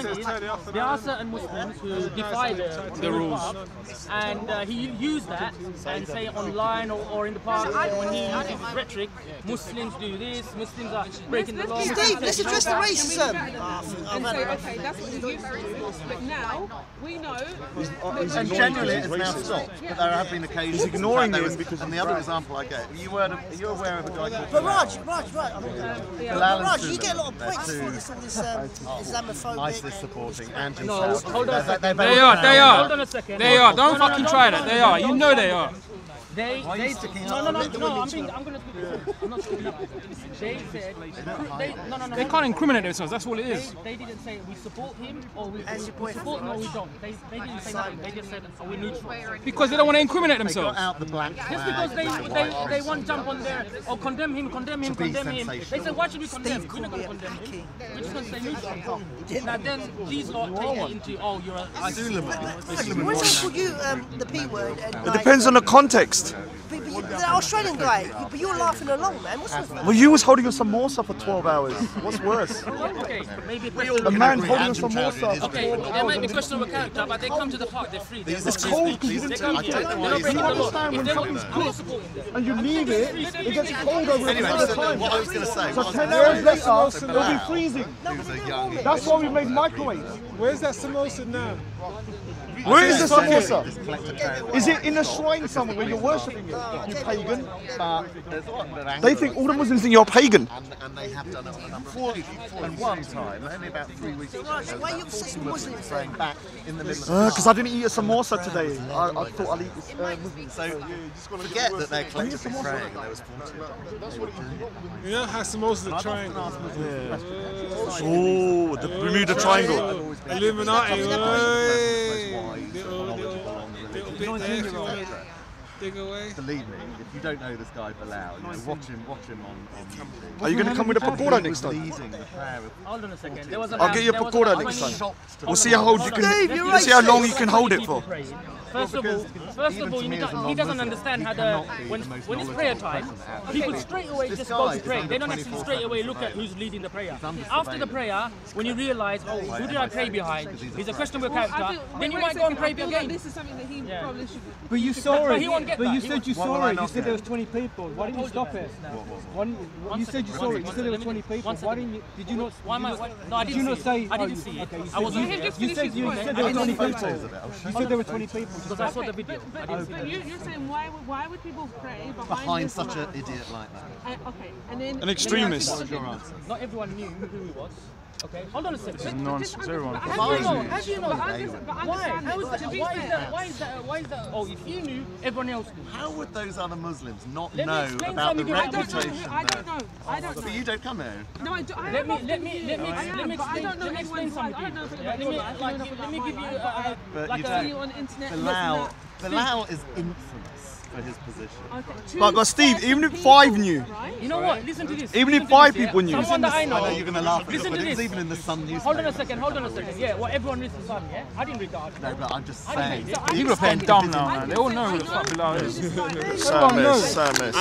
H: is, there are certain Muslims who defy the rules, and he used that and say online or in the past when he uses rhetoric, Muslims do this, Muslims are breaking the law.
L: Steve, let's address the racism.
F: And say, okay, that's what you used to do, but now we know.
G: And generally, it's now stopped. But there have been occasions.
E: He's ignoring him because.
G: And the other example I get, are you aware of a guy called?
L: But Raj, you get a lot of points for this Islamophobic.
G: ISIS supporting and
H: No, hold on a second.
B: They are.
H: Hold on a second.
B: They are. Don't fucking try that. They are. You know they are.
H: No, I'm going to speak. I'm not speaking up. They said,
B: They can't incriminate themselves. That's all it is.
H: They didn't say we support him or we support him or we don't. They didn't say nothing. They just said we're neutral.
B: Because they don't want to incriminate
G: They
B: themselves.
G: got out the black flag.
H: Just because they want to jump on there or condemn him. They said, why should we condemn him? We're not going to condemn him. We're just going to stay neutral. Now then, these lot take it into, oh, you're a ISIS.
L: When someone called you the P word,
E: It depends on the context.
L: the Australian guy, but you're laughing along, man. What's with that?
E: Well, you was holding a samosa for 12 hours. What's worse?
H: Okay, maybe
E: a man holding a samosa.
H: Okay, there might be questionable character, but they come to the park, they're free.
E: It's cold because you didn't take it. You understand when something's cooked and you leave it, it gets cold over another time.
G: What I was going to say.
E: So 10 hours later, it'll be freezing. That's why we made microwaves.
C: Where's that samosa now?
E: Where is the samosa? Is it in a shrine somewhere where you're worshipping it? You pagan. They think all the Muslims think you're pagan.
G: And they have done it on a number of occasions. And one time, only about 3 weeks ago,
L: Why are you obsessed with Muslims
G: saying back in the middle of
E: Because I didn't eat a samosa today. I thought I'd eat Muslim.
G: So forget that they're collectively praying and there was 40.
C: You know how samosas are triangle.
E: Oh, the Bermuda Triangle.
C: Illuminati. Dig away.
G: Believe me, if you don't know this guy Bilal, you know, watch him on YouTube.
E: Are you going to come with a pakoda next time?
H: Hold on a second.
E: I'll get you a pakoda next time. We'll see how long you can hold it for.
H: First of all, he doesn't understand how when it's prayer time, people straight away just go to pray. They don't actually straight away look at who's leading the prayer. After the prayer, when you realise, oh, who did I pray behind? He's a questionable character. Then you might go and pray again.
F: This is something that he probably should.
O: But you saw it.
H: But
O: you said you saw it. You said there was 20 people. Why didn't you stop it? You said you saw it. You said there were 20 people. Why didn't you? Did you not?
H: No, I didn't see it. I didn't see it. I wasn't here.
O: You said there were 20 people. You said there were 20 people.
H: Because I saw the video.
F: But you're saying why would people pray
G: behind such an idiot like that?
F: Okay, and then
E: an extremist.
H: Not everyone knew who he was. Okay, hold on a second.
B: No, everyone.
H: How do you know? Why is that? Oh, if you knew, everyone else knew.
G: How would those other Muslims not know about the reputation?
F: I don't know.
G: But you don't come here.
F: No, I don't.
H: Let me explain something. Let me give you
F: like on the internet.
G: Bilal is infamous for his position.
E: But Steve, even if 5 knew,
H: You know what? Listen to this.
E: even
H: Listen
E: if
H: to
E: 5
H: this,
E: people
H: yeah?
E: knew,
H: Someone that I
G: I know
H: know.
G: you're going to laugh at it,
H: Listen
G: but
H: to
G: it's
H: this.
G: even in the Sun newspaper.
H: Hold on a second. Hold on a second. Yeah, well, everyone reads the Sun. Yeah, I didn't read the article.
G: No, but I'm just
H: I didn't
G: saying.
H: read it.
B: People are playing dumb now, man. They all know who the fuck Bilal is.
E: Sam is.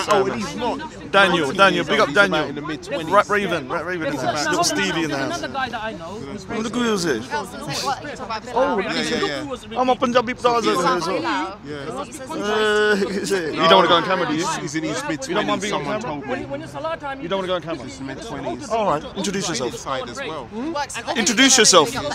E: Daniel, big up Daniel.
M: In the mid-20s.
E: Rat Raven in the house. Little Stevie in the house.
H: Another guy that I know.
E: Look who is it?
M: Yeah.
E: I'm a Punjabi Plaza as well. You don't want to go on camera, do you?
M: He's in his
E: You don't mind
M: mid-20s,
E: being on
M: someone
E: camera?
M: told me.
H: When it's Salah time,
E: You don't want to go on camera?
M: He's mid-20s.
E: All right, introduce yourself.
M: Side as well.
E: Introduce yourself.
H: And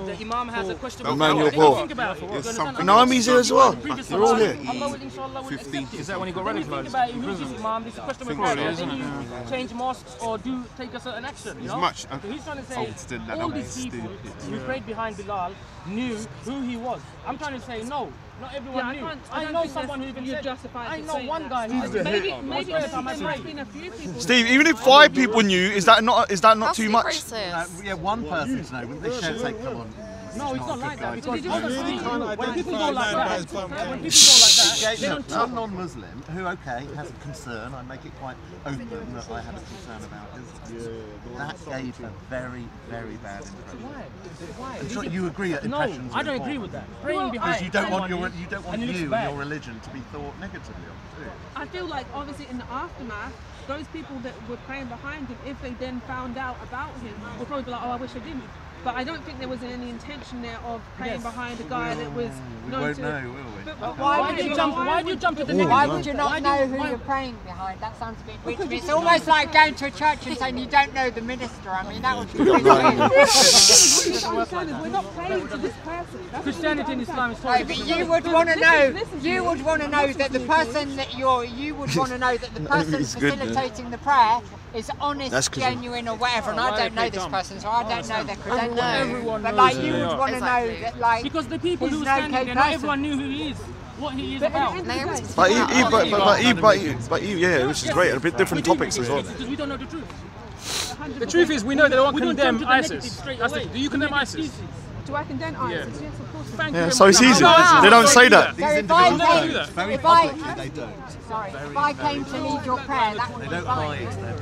H: the Imam has a question.
E: Emmanuel Paul.
H: Think about it.
M: There's something
E: Naomi's here as well. You're all here.
M: 15.
B: Is that when he got
H: Think
B: radicalised?
H: about it. Who's this Imam? This is a question
M: Think
H: with
M: so,
H: prayer.
M: isn't
H: Then
M: it?
H: you change mosques or do take a certain action. You
M: He's
H: know?
M: much
H: So he's trying to say
M: old still than
H: all
M: I'm
H: these people
M: stupid.
H: who prayed behind Bilal knew who he was. I'm trying to say no. Not everyone knew. I know someone who even said. I know one guy who's
N: Maybe there might been a few people.
E: Steve, even if 5 people knew, is that not too much?
G: Yeah, one person to know. Wouldn't they share say, come on?
H: No, it's not like that because when people go like that, they don't talk.
G: I'm non-Muslim who, okay, has a concern. I make it quite open that I have a concern about Islam. That gave a very, very bad impression.
H: Why?
G: I'm sure you agree that impressions.
H: I don't agree with that. Praying behind
G: because you don't want
H: someone
G: you and your religion to be thought negatively of too.
N: I feel like obviously in the aftermath, those people that were praying behind him, if they then found out about him, would probably be like, oh, I wish I didn't. But I don't think there was any intention there of praying behind a guy that was known to.
G: Know, will we?
J: But
H: why do you jump to the negative?
J: Why would you not know who you're praying behind? That sounds a bit weird to me. It's almost like going to a church and saying you don't know the minister. I mean, that would be really
N: We're not praying to this person.
H: Christianity and Islam is
J: No, but you would want to know. You would want to know that the person that you would want to know that the person facilitating the prayer is honest, genuine, or whatever. And I don't know this person, so I don't know their credentials. But like you would want to know that, like,
H: because the people who
J: he's
H: were
J: an
H: standing
J: okay
H: there, not
J: person.
H: everyone knew who he is, what he is about.
E: But yeah, which is great. A bit different topics as well.
H: Because we don't know the truth.
B: The truth is, we know they don't
H: We don't
B: condemn
H: jump to the
B: ISIS.
H: negative straight
B: That's
H: away.
B: it. Do you condemn ISIS?
N: Do I condemn ISIS? Yes, of course.
E: Yeah, so it's easy. They don't say that.
J: So if I
G: Very
J: came,
G: publicly, they don't.
J: sorry, if I came to lead your prayer, that would
G: They
J: be
G: don't
J: fine.
G: hide.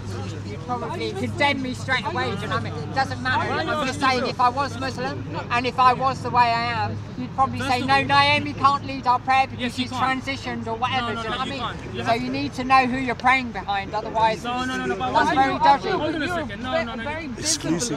J: You'd probably condemn me straight away. Do you know what I mean? It doesn't matter. I'm just saying, if I was Muslim and if I was the way I am, you'd probably say, no, Naomi can't lead our prayer because she's transitioned or whatever. Do you know what I mean? So you need to know who you're praying behind. Otherwise, that's very dodgy.
H: Hold on a second. No.
N: Very visible. It's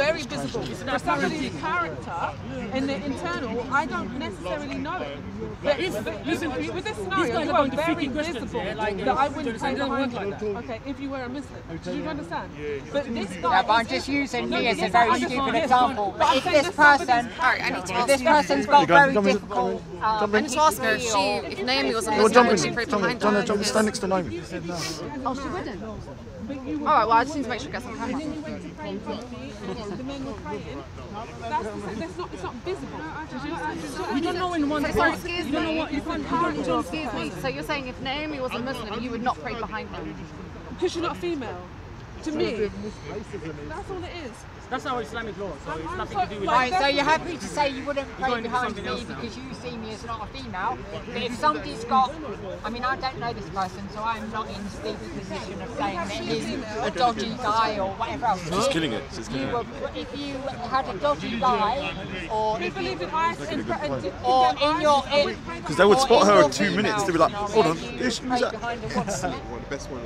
N: very visible. For somebody's character in the internal, I don't necessarily know it. But with this scenario, you are very visible that I wouldn't pray behind you. Okay, if you were a Muslim. Do you understand? But this guy.
J: Yeah, but I'm just using me as a very stupid example. But if this person, if this person's got very difficult.
I: I need to ask her if Naomi was a
E: You're
I: Muslim, would she
E: jumping.
I: pray behind her?
E: Jump, stand next to Naomi.
I: Oh, she wouldn't. Alright, well, I just need to make sure it gets on camera.
N: The men were praying. It's not visible.
H: You don't know in one
I: So, excuse me. So you're saying if Naomi was a Muslim, you would not pray behind her?
N: Because she's not a female. To me, that's all it is.
H: That's our Islamic law, so it's nothing to do with
J: Right, so you're happy to say you wouldn't pray behind me because you see me as not a female. But if somebody's got, I mean, I don't know this person, so I'm not in Steve's position of saying that he's a dodgy guy or whatever else.
E: She's killing it. She's killing it.
J: If you had a dodgy guy, or
N: You
J: if
N: believe
J: you,
N: in ISIS
J: or in your,
E: Because they would spot her in 2 minutes. They'd be like, hold on, who's that?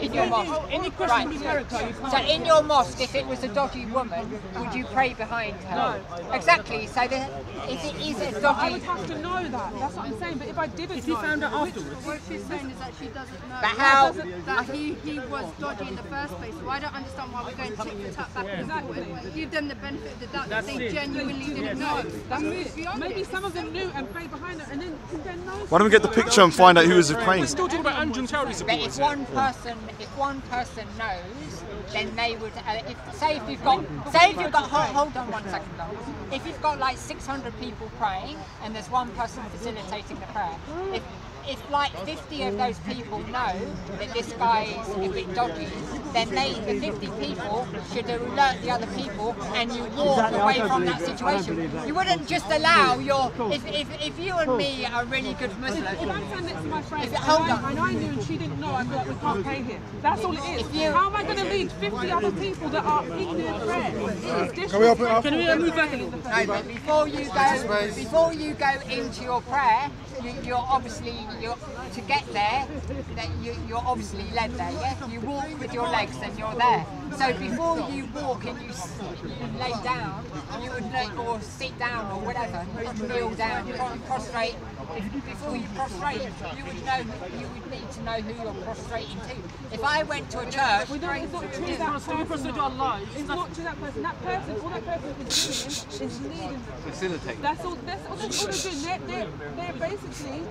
J: in your mosque.
H: any questionable character. You can't.
J: So in your mosque, if it was a dodgy woman, would you pray behind her? No. Exactly. So if it is a
N: I
J: dodgy,
N: would have to know that. That's what I'm saying. But if I didn't,
H: If you found out afterwards,
P: What she's saying is that she doesn't know
J: but how?
P: that he was dodgy in the first place. So I don't understand why we're going tit for tat back and forward. Give them the benefit of the doubt that they genuinely didn't know.
N: That's it. Maybe some of them knew and prayed behind her, and then know.
E: Why don't we get the picture and find out who was praying?
B: We're still talking about Anjan charity
J: But
B: supporters.
J: if one person knows, then they would. Say if you've got, hold on 1 second though. If you've got like 600 people praying and there's one person facilitating the prayer, if like 50 of those people know that this guy is a bit dodgy, then the 50 people should alert the other people, and you walk away from that situation. You wouldn't just allow your, if you and me are really good Muslims.
N: If I stand next to my friend
J: Hold on.
N: and I knew and she didn't know, I'd be like, we can't pay him. That's all it is. How am I going to lead 50 other people that are ignorant prayers?
C: Can we open it up?
N: Can we move back a little bit?
J: No, but before you go into your prayer, you're obviously to get there. That you're obviously led there. Yeah, you walk with your legs and you're there. So before you walk and you lay down, you would or sit down or whatever, kneel down, prostrate. Before you prostrate, you would need to know who you're prostrating to. If I went to a church,
N: it's not to that person. It's not to that person. That person, all that person is doing is leading.
Q: Facilitate.
N: That's all they're doing. They're basically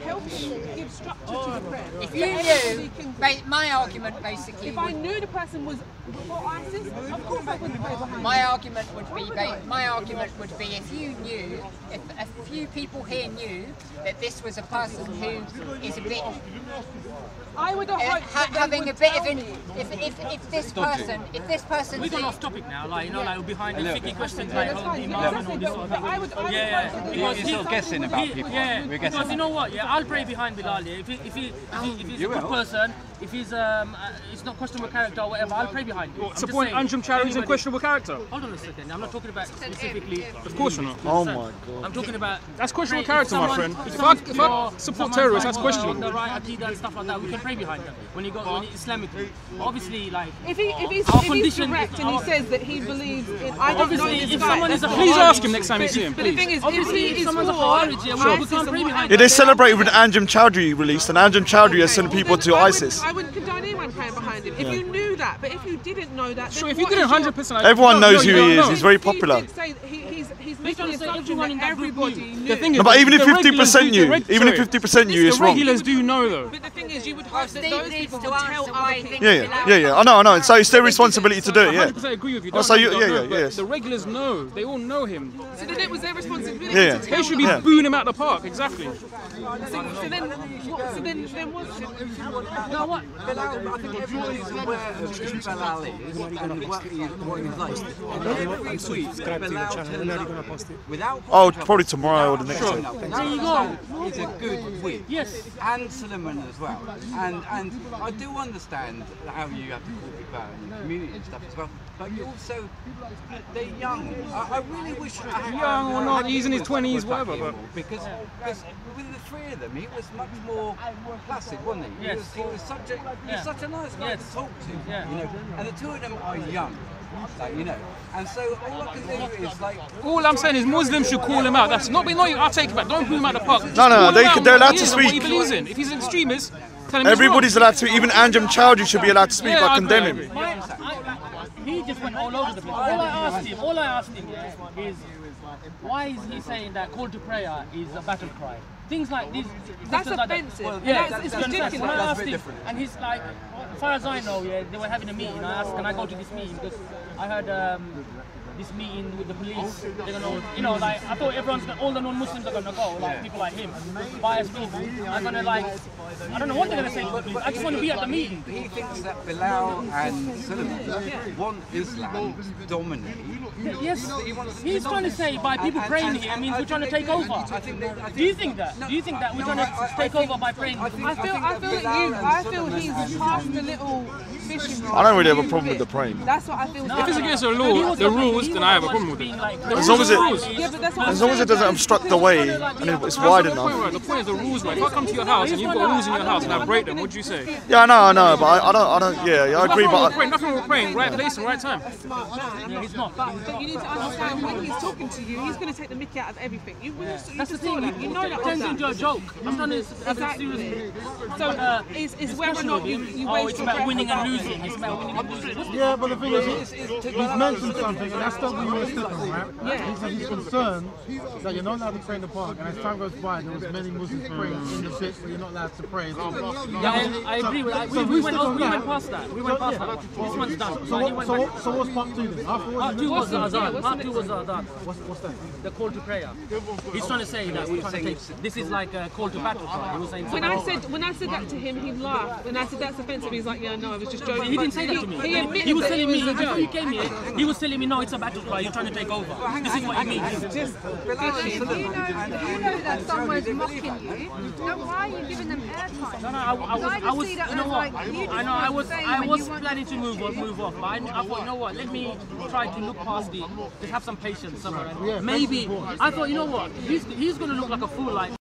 N: helping give structure to the prayer.
J: If you knew, my argument basically.
N: If I knew the person was before ISIS, of course I wouldn't pray behind.
J: My argument would be if you knew, if a few people here knew that this was a person who is a bit.
N: I would have hoped
J: having a bit of an. If this person.
H: We're going off topic now, like like behind the tricky questions, like on the imam and all this sort of thing. Yeah.
Q: You're still guessing about people.
H: Yeah. Because you know what? Yeah, I'll pray behind Bilal. Yeah. If he's a good person, if he's it's not questionable character or whatever, I'll pray behind him.
B: What's the point? Anjem Chowdhury is in questionable character.
H: Hold on a second. I'm not talking about specifically.
B: Of course you're not.
E: Oh my God.
H: I'm talking about.
B: That's questionable character, my friend. If I support terrorists, that's questionable.
H: The right Aqeedah and stuff like that, we can pray behind them. When you go Islamically, obviously, like
N: if he's correct and he says that he believes in, I don't know this guy.
B: Please ask him next time you see him.
N: But the thing is, if he is
H: someone's a Khawarij, we can't pray behind.
E: Yeah, they celebrated with Anjem Chowdhury released, and Anjem Chowdhury has sent people to ISIS.
N: I wouldn't condone anyone praying behind him if you knew that. But if you didn't know that,
B: sure. If you didn't 100%,
E: everyone knows who he is. He's very popular.
N: He's making an assumption that everybody knew.
E: No, but even if 50% knew, it's wrong.
B: Regulars do know though.
N: But the thing is, you would hope that those people would tell other people.
E: Yeah. I know. So it's their responsibility to do it. Yeah.
B: I 100% agree with you. The regulars know. They all know him.
N: So then it was their responsibility.
E: Yeah.
B: They should be booing him out the park. Exactly.
N: So then what's
Q: no, what? I think everyone is aware of who Bilal is and what he's like. Every week, Bilal tells us without
E: probably tomorrow or the next day.
Q: There you go. It's a good week. Yes. And Suleiman as well. And I do understand how you have to call people out in the community and stuff as well. But you also, they're young. I really wish.
B: Young or not, he's in his 20s, whatever. But
Q: because with the three of them, he was much more placid, wasn't he?
H: Yes.
Q: He was such a nice guy to talk to. You know, and the two of them are young. Like, you know, and so all I can do is like.
B: All I'm saying is Muslims should call him out. That's not. I'll take it back. Don't boot him out the park.
E: No, they're allowed to speak.
B: What he believes in. If he's an extremist, tell him.
E: Everybody's allowed to speak. Even Anjem Chowdhury should be allowed to speak. I condemn him.
H: He just went all over the place. All I asked him is, why is he saying that call to prayer is a battle cry? Things like these.
N: That's offensive.
H: Well,
N: it's ridiculous.
H: I asked him, and he's like, as far as I know, they were having a meeting. I asked, can I go to this meeting? Because I heard this meeting with the police. They're gonna, like I thought all the non-Muslims are gonna go, like people like him, biased people. I'm gonna I don't know what they're gonna say to the police. I just want to be at the meeting.
Q: He thinks that Bilal and Suleiman want Islam to dominate.
H: Yes, he's trying to say by people praying here means we're trying to take over. Do you think that? Do you think that we're trying to take over by praying?
N: I feel he's past the little fishing rod.
E: I don't really have a problem with the praying.
N: That's what I feel.
B: If it's against the law, the rules, then I have a problem with it.
E: As long as it doesn't obstruct the way and it's wide enough.
B: The point is the rules, right? If I come to your house and you've got rules in your house and I break them, what do you say?
E: Yeah, I know, but I don't. Yeah, I agree. But
B: nothing wrong with praying. Right place and right time.
N: A smart man. Yeah, he's not. But you need to understand when he's talking to you, he's going to take the mickey out of everything.
H: That's the thing. You know that turns into a joke. I'm trying to
N: exactly. So it's whether or not you waste
H: it's about winning and losing. It's about winning and losing.
C: Yeah, but the thing is, he's mentioned something, and that's
O: stop where you want to step on, right?
N: Yeah.
O: He said he's concerned that you're not allowed to pray in the park, and as time goes by, there was many Muslims praying in the bits where you're not allowed to pray.
H: Yeah, I agree with that. We went past that. We went past that. This one's done.
O: So what's part 2 then?
H: Part 2 was the Azan. Part 2 was the Azan.
O: What's that?
H: The call to prayer. He's trying to say that we're trying to take, this is like a call to battle cry. He was saying
N: when I said that to him, he laughed. When I said that's offensive, he's like, yeah, no, I was just joking.
H: He didn't say that to me.
N: He admitted
H: He was telling me,
N: it was a
H: before you
N: joke.
H: came here, he was telling me, no, it's a battle cry, you're trying to take over. This is what he means.
P: If you know that someone's mocking you, then why are you giving them airtime?
H: No, I was, you know what? I know, I was planning to move off, but I thought, you know what? Let me try to look past it. Just have some patience somewhere. Maybe I thought, you know what? He's going to look like a fool, like.